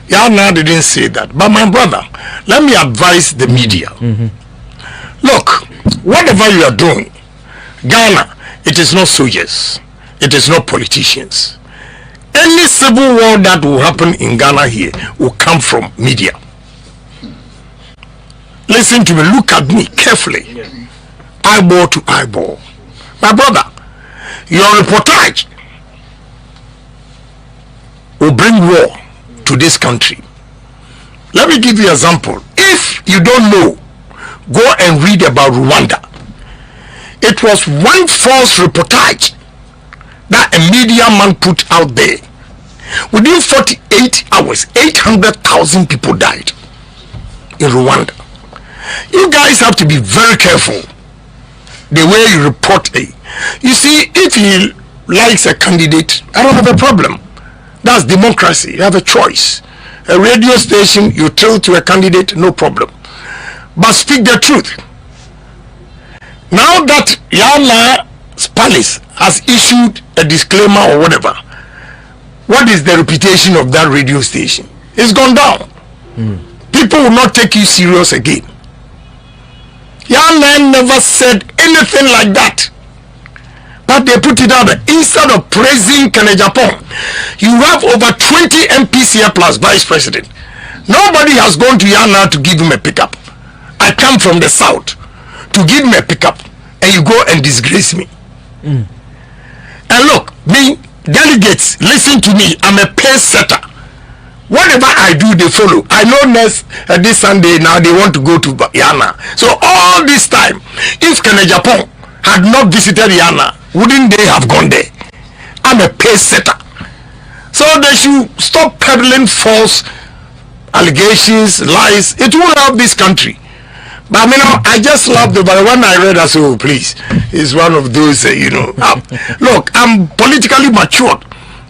Yana didn't say that. But my brother, let me advise the media. Look, whatever you are doing, Ghana, it is not soldiers. It is not politicians. Any civil war that will happen in Ghana here will come from media. Listen to me, look at me carefully. Eyeball to eyeball. My brother, your reportage will bring war to this country. Let me give you an example. If you don't know, go and read about Rwanda. It was one false reportage that a media man put out there. Within 48 hours, 800,000 people died in Rwanda. You guys have to be very careful the way you report it. You see, if he likes a candidate, I don't have a problem. That's democracy. You have a choice. A radio station, you tell to a candidate, no problem. But speak the truth. Now that Yana's palace has issued a disclaimer or whatever, what is the reputation of that radio station? It's gone down. People will not take you serious again. Yana never said anything like that. But they put it out there. Instead of praising Kenya Japan, you have over 20 MPs here plus vice president. Nobody has gone to Yana to give him a pickup. I come from the south to give him a pickup, and you go and disgrace me. And look, me, delegates, listen to me. I'm a pace setter. Whatever I do, they follow. I know next this Sunday now they want to go to Yana. So all this time, if Kenya Japan had not visited Yana, wouldn't they have gone there? I'm a pace setter. So they should stop peddling false allegations, lies. It will help this country. But I just loved it. But when I read, I said, oh, please, it's one of those, look, I'm politically matured,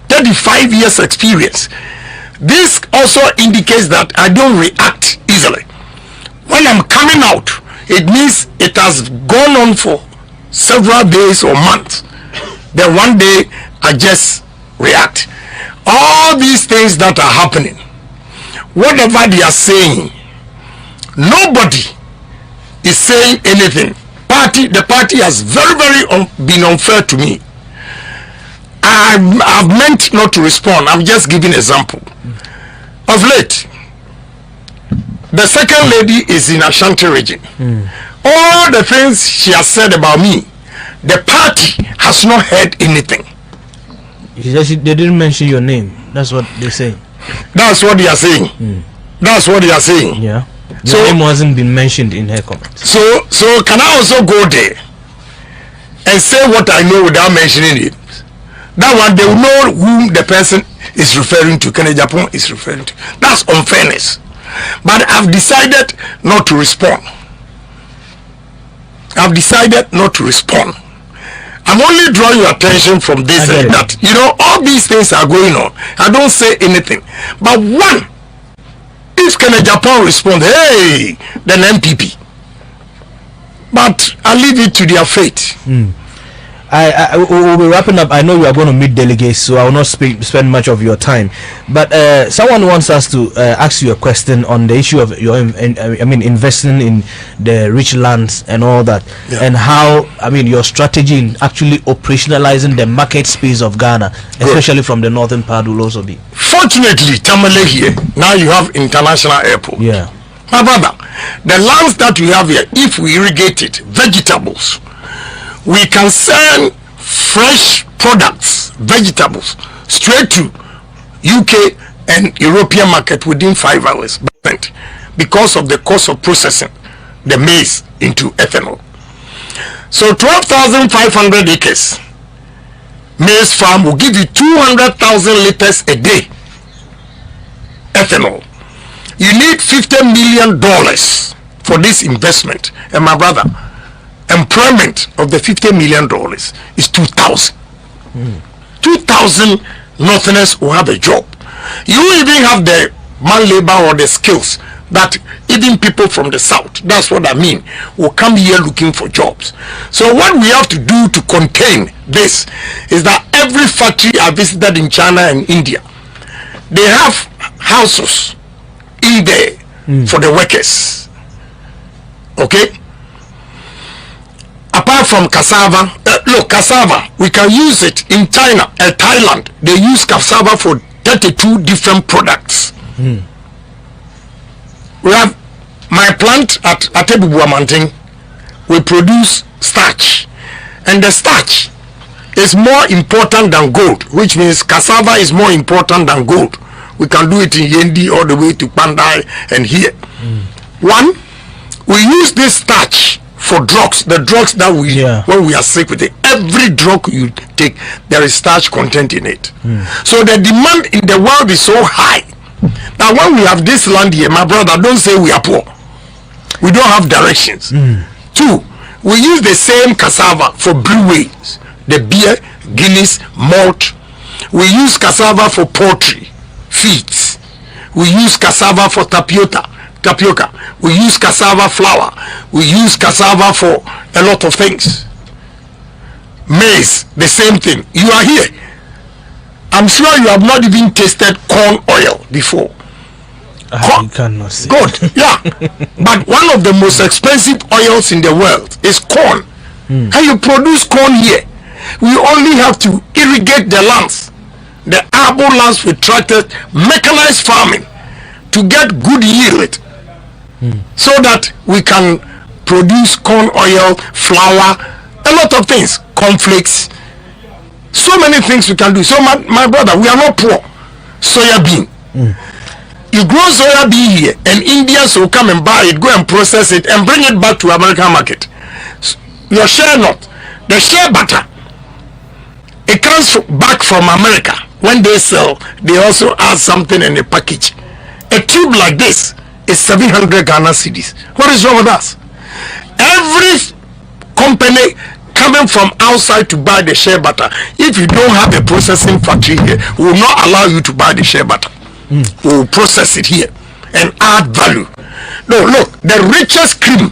35 years experience. This also indicates that I don't react easily. When I'm coming out, it means it has gone on for several days or months. Then one day, I just react. All these things that are happening, whatever they are saying, nobody is saying anything. The party has very been unfair to me. I've meant not to respond. I'm just giving an example. Of late, the second lady is in Ashanti region. All the things she has said about me, the party has not heard anything. They didn't mention your name. That's what they say. That's what they are saying. That's what they are saying. Yeah. Your name hasn't been mentioned in her comments. So can I also go there and say what I know without mentioning it? That one, they will know whom the person is referring to, Kenya Japan is referring to. That's unfairness. But I've decided not to respond. I've decided not to respond. I'm only drawing your attention from this and that. All these things are going on. I don't say anything. But one, if Kenya Japan responds, hey, then MPP. But I leave it to their fate. we'll be wrapping up. I know you are going to meet delegates, so I will not spend much of your time. But someone wants us to ask you a question on the issue of your, investing in the rich lands and all that, and how, your strategy in actually operationalizing the market space of Ghana, especially from the northern part, will also be. Fortunately, Tamale here, now you have international airport. Yeah. My brother, the lands that we have here, if we irrigate it, vegetables, we can send fresh products, vegetables, straight to UK and European market within 5 hours, because of the cost of processing the maize into ethanol. So 12,500 acres maize farm will give you 200,000 liters a day ethanol. You need $50 million for this investment, and my brother, employment of the $50 million is 2,000. 2,000 Northerners will have a job. You even have the man labor or the skills that even people from the south, that's what I mean, will come here looking for jobs. So what we have to do to contain this is that every factory I visited in China and India, they have houses in there for the workers. Okay? Apart from cassava, look, cassava, we can use it in China and Thailand. They use cassava for 32 different products. We have my plant at Atebubuamanting. We produce starch, and the starch is more important than gold, which means cassava is more important than gold. We can do it in Yendi all the way to Pandai and here. One, we use this starch for drugs, the drugs that we, when we are sick with it. Every drug you take, there is starch content in it. So the demand in the world is so high. Now when we have this land here, my brother, don't say we are poor. We don't have directions. Two, we use the same cassava for breweries, the beer, Guinness, malt. We use cassava for poultry, feeds. We use cassava for tapioca. We use cassava flour. We use cassava for a lot of things. Maize, the same thing. You are here. I'm sure you have not even tasted corn oil before. You cannot say. Good, yeah. But one of the most expensive oils in the world is corn. And you produce corn here. We only have to irrigate the lands, the arable lands with tractors, mechanized farming to get good yield, so that we can produce corn oil, flour, a lot of things, cornflakes, so many things we can do. So my brother, we are not poor. Soya bean. You grow soya bean here, and Indians will come and buy it, go and process it, and bring it back to American market. Your share not. The share butter, it comes back from America. When they sell, they also add something in the package. A tube like this is 700 Ghana cedis. What is wrong with us? Every company coming from outside to buy the shea butter, if you don't have a processing factory here, we will not allow you to buy the shea butter. We will process it here and add value. No, look, the richest cream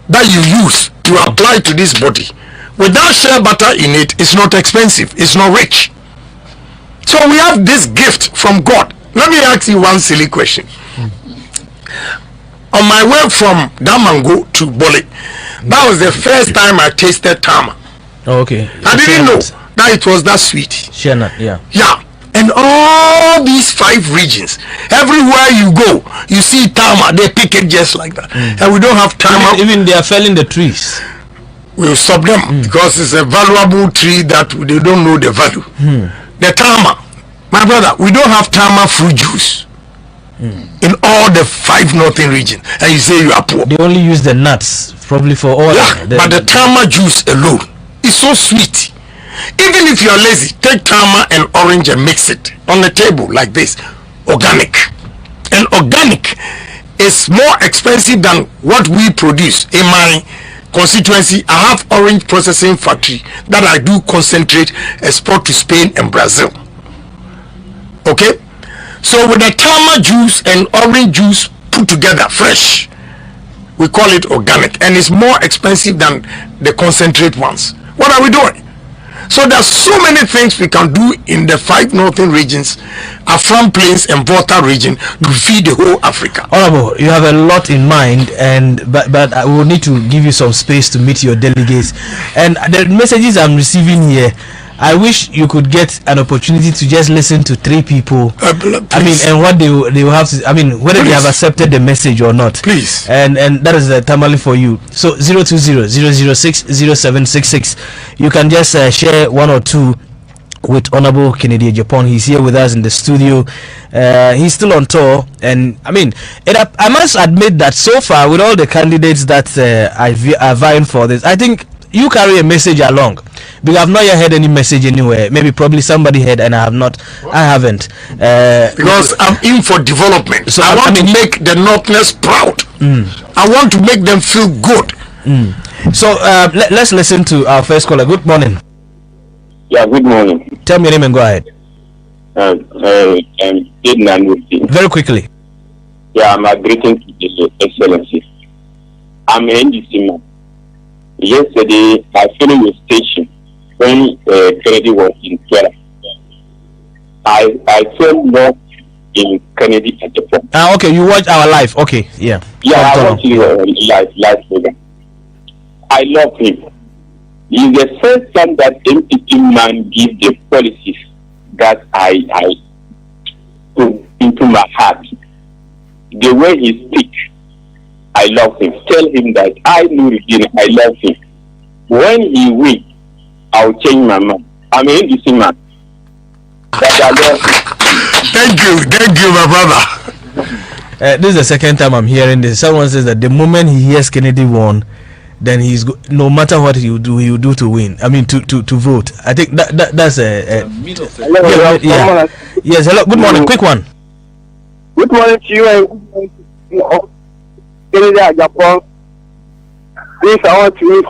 that you use to apply to this body, without shea butter in it, it's not expensive, it's not rich. So we have this gift from God. Let me ask you one silly question. On my way from Damango to Bole, that was the first time I tasted tama. Oh, okay. I didn't know that it was that sweet. Shenat, yeah. Yeah. And all these 5 regions, everywhere you go, you see tama, they pick it just like that. And we don't have tama. Even they are felling the trees. We'll stop them because it's a valuable tree that they don't know the value. The tama, my brother, we don't have tama fruit juice in all the 5 northern regions, and you say you are poor. They only use the nuts, probably for all. Yeah, but the tama juice alone is so sweet. Even if you are lazy, take tama and orange and mix it on the table like this. Organic. And organic is more expensive than what we produce. In my constituency, I have orange processing factory that I do concentrate, export to Spain and Brazil. Okay? So with the tama juice and orange juice put together fresh, we call it organic, and it's more expensive than the concentrate ones. What are we doing? So there's so many things we can do in the 5 northern regions, Afram Plains and Volta region to feed the whole Africa. Honorable, you have a lot in mind, but I will need to give you some space to meet your delegates. And the messages I'm receiving here, I wish you could get an opportunity to just listen to 3 people. And what they will have to. Whether they have accepted the message or not. Please. And that is the Tamale for you. So 020-006-0766. You can just share 1 or 2 with Honorable Kennedy Japan. He's here with us in the studio. He's still on tour, and I must admit that so far, with all the candidates that are vying for this, I think you carry a message along, because I've not yet heard any message anywhere. Maybe probably somebody heard and I haven't. Because I'm in for development. So I want to make the Northerners proud. I want to make them feel good. So let's listen to our first caller. Good morning. Yeah, good morning. Tell me your name and go ahead. Very quickly. Yeah, I'm a greeting to His Excellency. I'm an NDC man. Yesterday, I finished your station when Kennedy was in Twitter. I felt more in Kennedy at the point. Okay, you watch our live. Okay, yeah. Yeah, I watch your live program. I love him. It's the first time that MPP man gives the policies that I put into my heart. The way he speaks, I love him. Tell him that I know again, I love him. When he wins, I'll change my mind. I'm an NDC man. Thank you, my brother. This is the second time I'm hearing this. Someone says that the moment he hears Kennedy won, then no matter what he will do to win. To vote. I think that's a hello, yeah. Yes, hello. Good morning. Quick one. Good morning to you and Kennedy at Japan. Please, I want to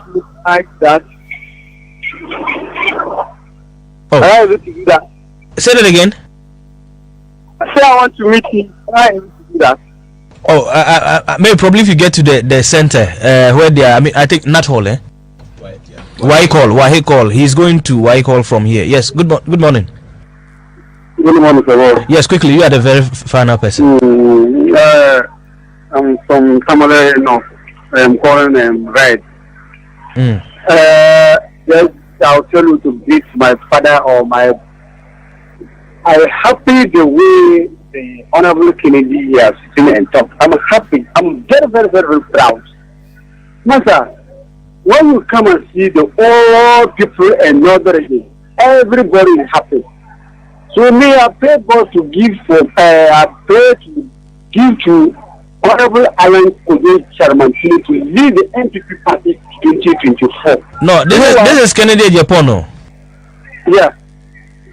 ask that. Oh. I to do that. Say that again. I say I want to meet him. I to do that. Oh, maybe probably if you get to the center where they are. I think Nat Hall, eh? Wahi call. He's going to Wahi call from here. Yes. Good morning. Good morning, sir. Yes, quickly. You are the very final person. I'm from Tamale, North. I'm calling Red. Yes, I'll tell you to greet my father or my. I'm happy the way the Honorable Kennedy has seen and talked. I'm happy. I'm very, very, very, very proud. Master, when you come and see the old people and northern, everybody is happy. So me, I pray God to give to Honorable Alan Kojo Chairman to lead the NPP party 2024. No, this is Kennedy Japono. Yeah.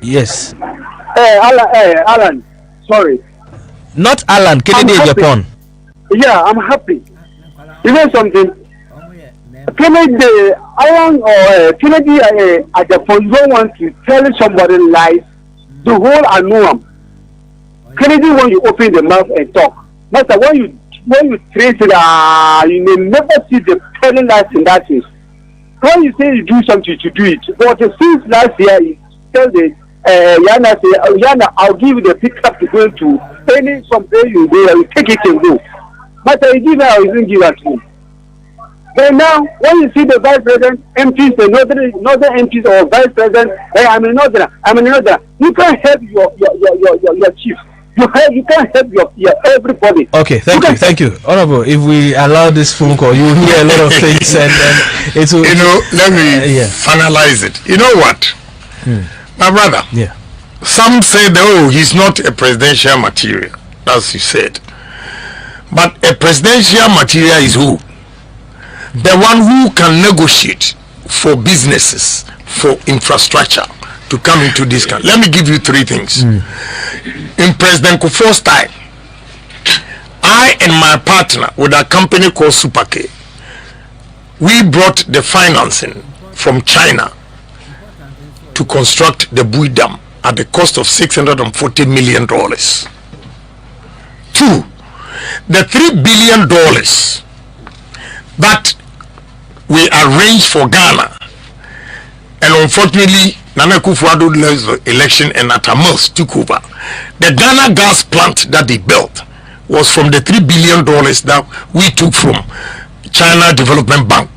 Yes. Alan. Sorry. Not Alan, Kennedy Japan. Yeah, I'm happy. You know something? Kennedy, Alan or Kennedy at Japan don't want to tell somebody lies. The whole Anuam. Kennedy, when you open the mouth and talk, master, when you trace it, you may never see the telling lies in that case. When you say you do something, you do it. But since last year, you tell the Yana say, Yana, I'll give you the pickup to go to any someplace you go, you take it and go. But I give her, I didn't give her to me. But now, when you see the vice president, MPs, the northern MPs or vice president, hey, I'm a northern. You can't help your chief. You can't help your everybody. Okay, thank you. Honorable, if we allow this phone call, you hear a lot of things and it will. Let me finalize it. You know what? My brother. Yeah. Some said, he's not a presidential material. As you said. But a presidential material is who? The one who can negotiate for businesses, for infrastructure to come into this country. Let me give you 3 things. In President Kufuor's time, I and my partner with a company called Superk, we brought the financing from China to construct the Bui Dam at the cost of $640 million. 2, the $3 billion that we arranged for Ghana And unfortunately, Nana Akufo-Addo lost the election and Atta Mills took over. The Ghana gas plant that they built was from the $3 billion that we took from China Development Bank,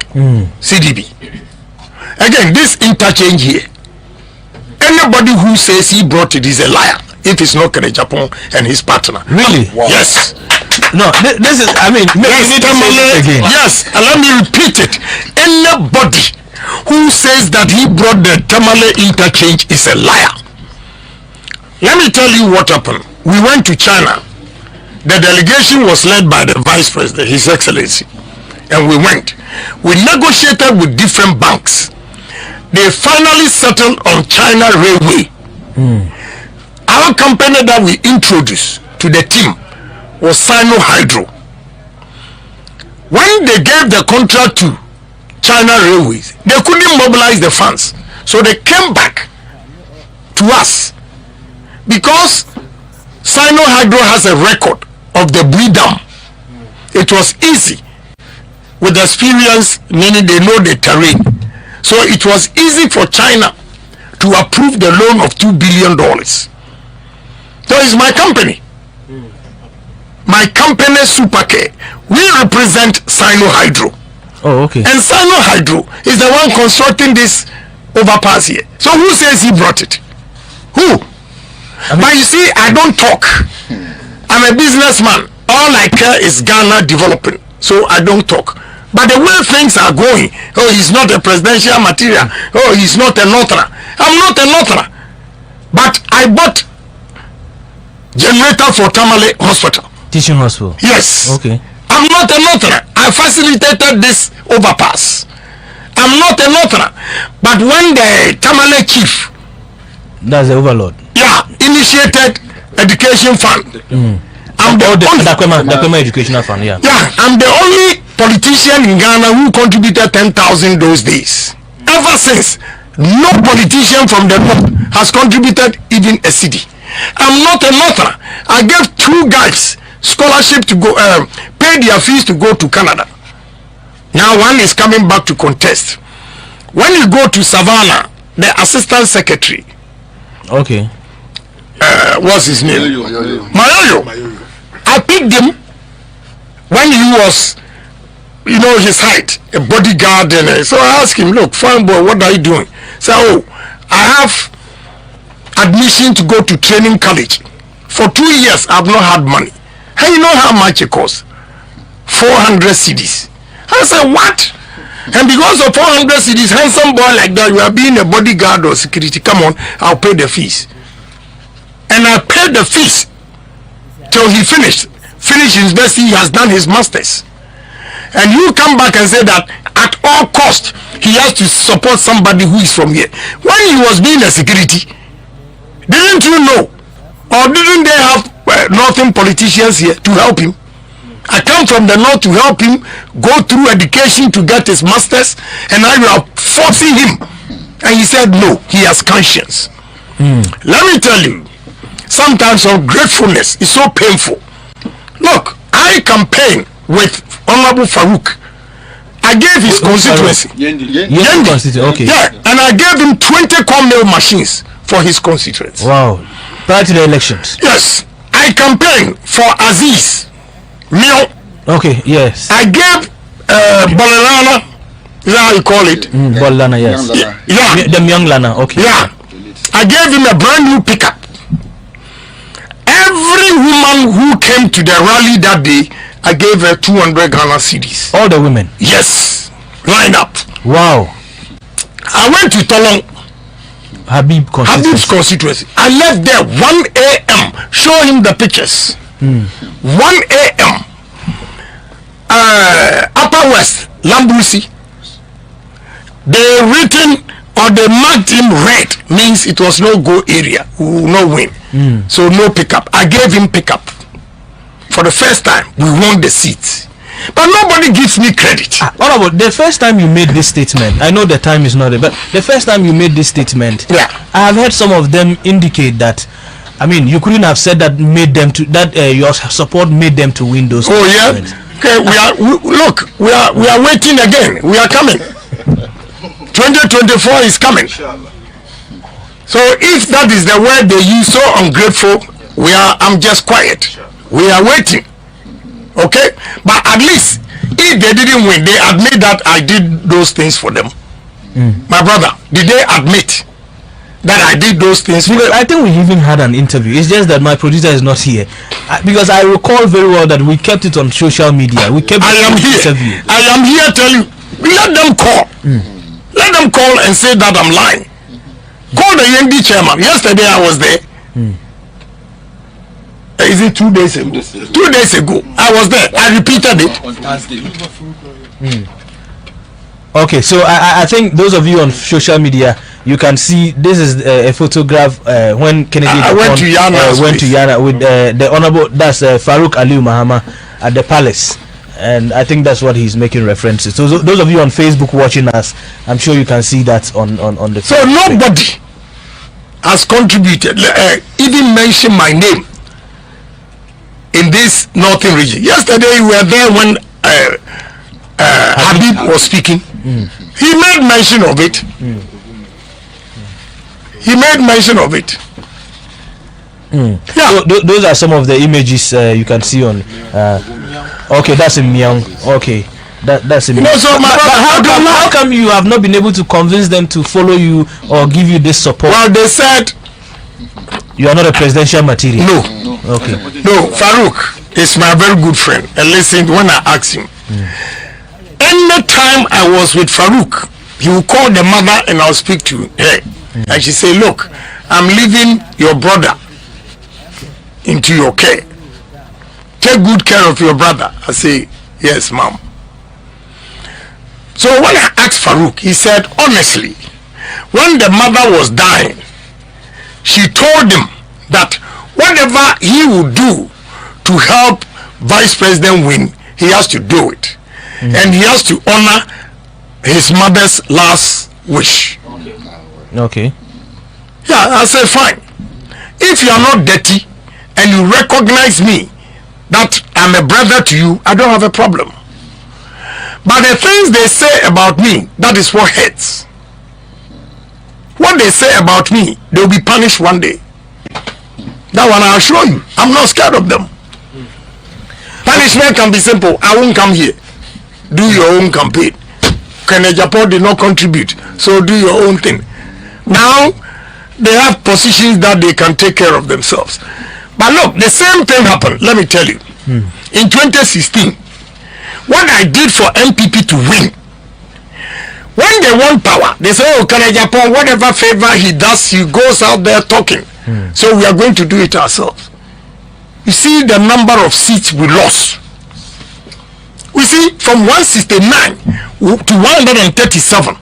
CDB. Again, this interchange here, anybody who says he brought it is a liar. If it's not Kene Japan and his partner. Really? Wow. Yes. No, this is, I mean, again. Yes, and let me repeat it. Anybody who says that he brought the Tamale interchange is a liar. Let me tell you what happened. We went to China. The delegation was led by the Vice President, His Excellency. And we went. We negotiated with different banks. They finally settled on China Railway. Our company that we introduced to the team was Sino Hydro. When they gave the contract to China Railways, they couldn't mobilize the funds. So they came back to us because Sino Hydro has a record of the Dam. It was easy with experience, meaning they know the terrain. So it was easy for China to approve the loan of $2 billion. So it's my company. My company, Supercare. We represent Sino Hydro. Oh, okay. And Sino Hydro is the one constructing this overpass here. So who says he brought it? Who? But you see, I don't talk. I'm a businessman. All I care is Ghana developing. So I don't talk. But the way things are going, oh, he's not a presidential material. Oh, he's not a Northerner. I'm not a Northerner. But I bought generator for Tamale Hospital. Teaching hospital. Yes. Okay. I'm not a Northerner. I facilitated this overpass. I'm not a Northerner. But when the Tamale chief, that's the overlord. Yeah, initiated education fund. I'm the Dakwema educational fund. Yeah. Yeah, I'm the only politician in Ghana who contributed 10,000 those days. Ever since, no politician from the north has contributed even a cedi. I'm not a Northerner. I gave 2 guys scholarship to go, pay their fees to go to Canada. Now one is coming back to contest. When you go to Savannah, the assistant secretary. Okay. What's his name? Mayoyo. I picked him when he was, you know, his height, a bodyguard, and so I asked him, look, fine boy, what are you doing? So, oh, I have admission to go to training college. For 2 years, I've not had money. And you know how much it costs? 400 cedis. I said, what? And because of 400 cedis, handsome boy like that, you are being a bodyguard or security. Come on, I'll pay the fees. And I paid the fees till he finished university. He has done his masters. And you come back and say that at all cost he has to support somebody who is from here. When he was being a security, didn't you know, or didn't they have northern politicians here to help him? I come from the north to help him go through education to get his masters, and now you are forcing him. And he said no, he has conscience. Let me tell you, sometimes ungratefulness is so painful. Look, I campaign with Honorable Farouk. I gave his constituency. Yendi. Okay. Yeah, and I gave him 20 corn mill machines for his constituency. Wow. Prior to the elections. Yes. I campaigned for Aziz Mio. Okay, yes. I gave Bolalana, is that how you call it? Bolalana, yes. Yeah. The young Lana, okay. Yeah. I gave him a brand new pickup. Every woman who came to the rally that day, I gave her 200 Ghana cedis. All the women? Yes. Line up. Wow. I went to Tolong. Habib's constituency. I left there 1 a.m. Show him the pictures. 1 a.m. Upper West, Lambusi. They written or they marked him red, means it was no go area, we will not win. So no pickup. I gave him pickup. For the first time, we won the seat. But nobody gives me credit. Honorable, the first time you made this statement, I know the time is not there, but the first time you made this statement, yeah, I have heard some of them indicate that, I mean, you couldn't have said that made them to that your support made them to win those. Oh yeah. Okay, we are waiting again. We are coming. 2024 is coming. So if that is the word they use, so ungrateful, I'm just quiet. We are waiting. Okay? But at least if they didn't win, they admit that I did those things for them. My brother, did they admit that I did those things for them? I think we even had an interview. It's just that my producer is not here. Because I recall very well that we kept it on social media. We kept I am here. I am here telling you, let them call. Let them call and say that I'm lying. Call the ND chairman. Yesterday I was there. Is it 2 days ago? 2 days ago. I was there. I repeated it. Okay, so I think those of you on social media, you can see this is a photograph when Kennedy went to Yana with the honorable, that's Farouk Aliu Mahama at the palace. And I think that's what he's making references. So those of you on Facebook watching us, I'm sure you can see that on the. So nobody has contributed, even mention my name in this northern region. Yesterday we were there when Habib was speaking. He made mention of it. He made mention of it. Yeah. So those are some of the images you can see on. Okay, that's in Myang. Okay, that's in. So how come you have not been able to convince them to follow you or give you this support? Well, they said you are not a presidential material. No. Okay. No, Farouk is my very good friend. And listen, when I asked him, any time I was with Farouk, he would call the mother and I'll speak to her. And she say, look, I'm leaving your brother into your care. Take good care of your brother. I say, yes, ma'am. So when I asked Farouk, he said, honestly, when the mother was dying, she told him that whatever he would do to help Vice President win, he has to do it. And he has to honor his mother's last wish. Okay. Yeah, I said, fine. If you are not dirty and you recognize me, that I'm a brother to you, I don't have a problem. But the things they say about me, that is what hurts. What they say about me, they'll be punished one day. That one I'll show you. I'm not scared of them. Punishment can be simple. I won't come here. Do your own campaign. Kennedy Japan did not contribute, so do your own thing. Now they have positions that they can take care of themselves. But look, the same thing happened. Let me tell you. In 2016, what I did for MPP to win, when they want power, they say, oh, Kennedy Japan, whatever favor he does, he goes out there talking. So we are going to do it ourselves. You see the number of seats we lost. We see from 169 to 137.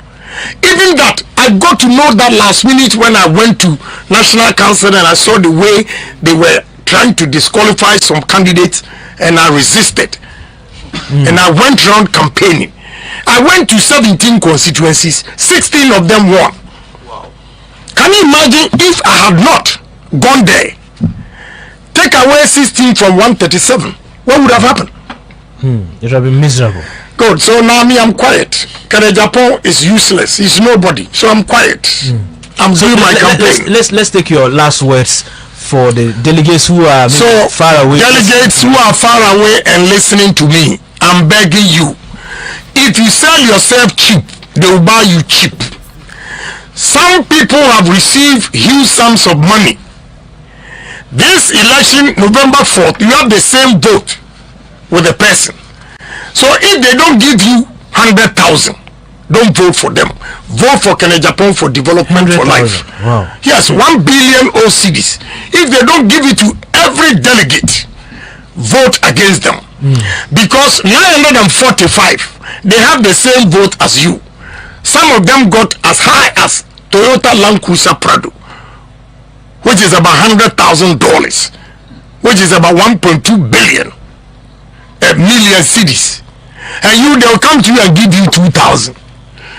Even that, I got to know that last minute when I went to National Council and I saw the way they were trying to disqualify some candidates, and I resisted. And I went around campaigning. I went to 17 constituencies, 16 of them won. Can you imagine if I had not gone there? Take away 16 from 137. What would have happened? It would have been miserable. Good. So now me, I'm quiet. Kennedy Japan is useless. He's nobody. So I'm quiet. I'm doing my campaign. Let's take your last words for the delegates who are far away. Delegates who are far away and listening to me, I'm begging you. If you sell yourself cheap, they will buy you cheap. Some people have received huge sums of money. This election, November 4th, you have the same vote with the person. So if they don't give you 100,000, don't vote for them. Vote for Kennedy Japan for development for life. Wow. Yes, 1 billion OCDs. If they don't give it to every delegate, vote against them. Because 945, they have the same vote as you. Some of them got as high as Toyota Land Cruiser Prado, which is about $100,000, which is about 1.2 billion. Million cities, and they'll come to you and give you 2,000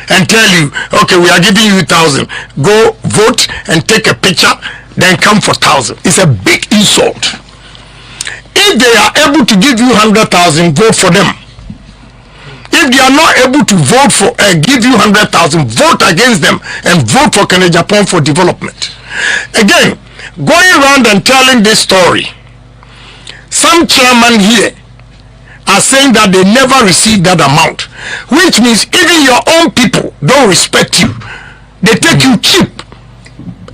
and tell you, okay, we are giving you 1,000, go vote and take a picture, then come for 1,000. It's a big insult. If they are able to give you 100,000, vote for them. If they are not able to vote for, give you 100,000, vote against them and vote for Kenya Japan for development. Again, going around and telling this story, some chairman here are saying that they never received that amount, which means even your own people don't respect you. They take you cheap,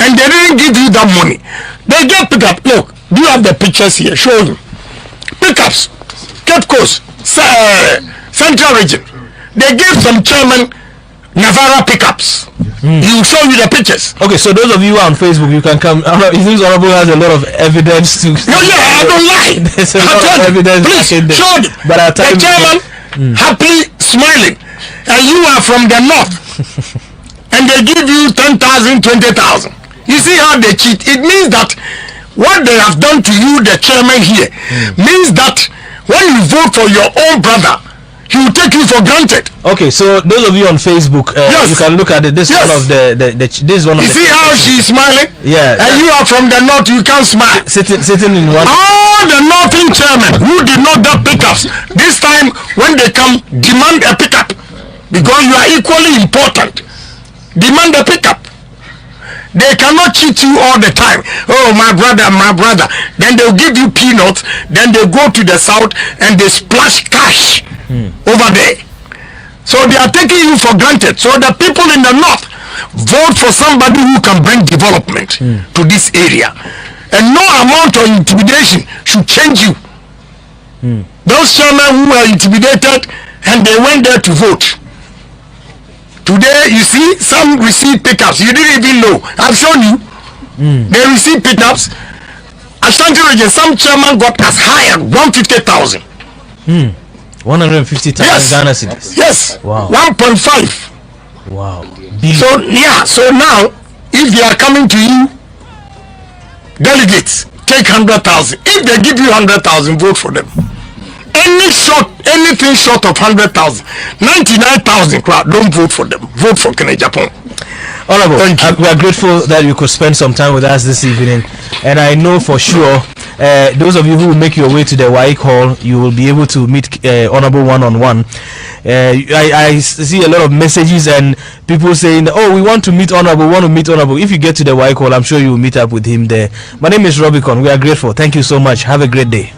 and they didn't give you that money. They get pick up. Look, do you have the pictures here? Show you. Pickups, Cape Coast, Central Region. They gave some chairman Navara pickups. He will show you the pictures. Okay, so those of you who are on Facebook, you can come. It seems Honorable has a lot of evidence to. No, yeah, I don't lie. There's a lot of evidence. Please show it. But our the time chairman happily smiling, and you are from the north, and they give you 10,000, 20,000. You see how they cheat? It means that what they have done to you, the chairman here, means that when you vote for your own brother, he will take you for granted. Okay, so those of you on Facebook, Yes. you can look at it. This Yes. one of this is one of You the. see how she is smiling? Yeah. And you are from the north, you can't smile. sitting in one. All the northern chairmen who did not get pickups, this time when they come, demand a pickup because you are equally important. Demand a pickup. They cannot cheat you all the time. Oh, my brother, my brother. Then they'll give you peanuts. Then they go to the south and they splash cash over there. So they are taking you for granted. So the people in the north vote for somebody who can bring development to this area. And no amount of intimidation should change you. Those chairmen who were intimidated and they went there to vote. Today, you see, some receive pickups. You didn't even know. I've shown you. They receive pickups. Ashanti region, some chairman got as high as 150,000. 150,000 Yes. Ghana cedis. Yes. Wow. 1.5. Wow. So yeah. So now, if they are coming to you, delegates take 100,000. If they give you 100,000, vote for them. Anything short of 100,000, 99,000 crowd, don't vote for them. Vote for Kenya Japan. Honorable, Thank you. we are grateful that you could spend some time with us this evening, and I know for sure those of you who will make your way to the WAEC hall, you will be able to meet Honorable one-on-one. I see a lot of messages and people saying, oh, we want to meet Honorable. If you get to the WAEC hall, I'm sure you will meet up with him there. My name is Robicon. We are grateful. Thank you so much. Have a great day.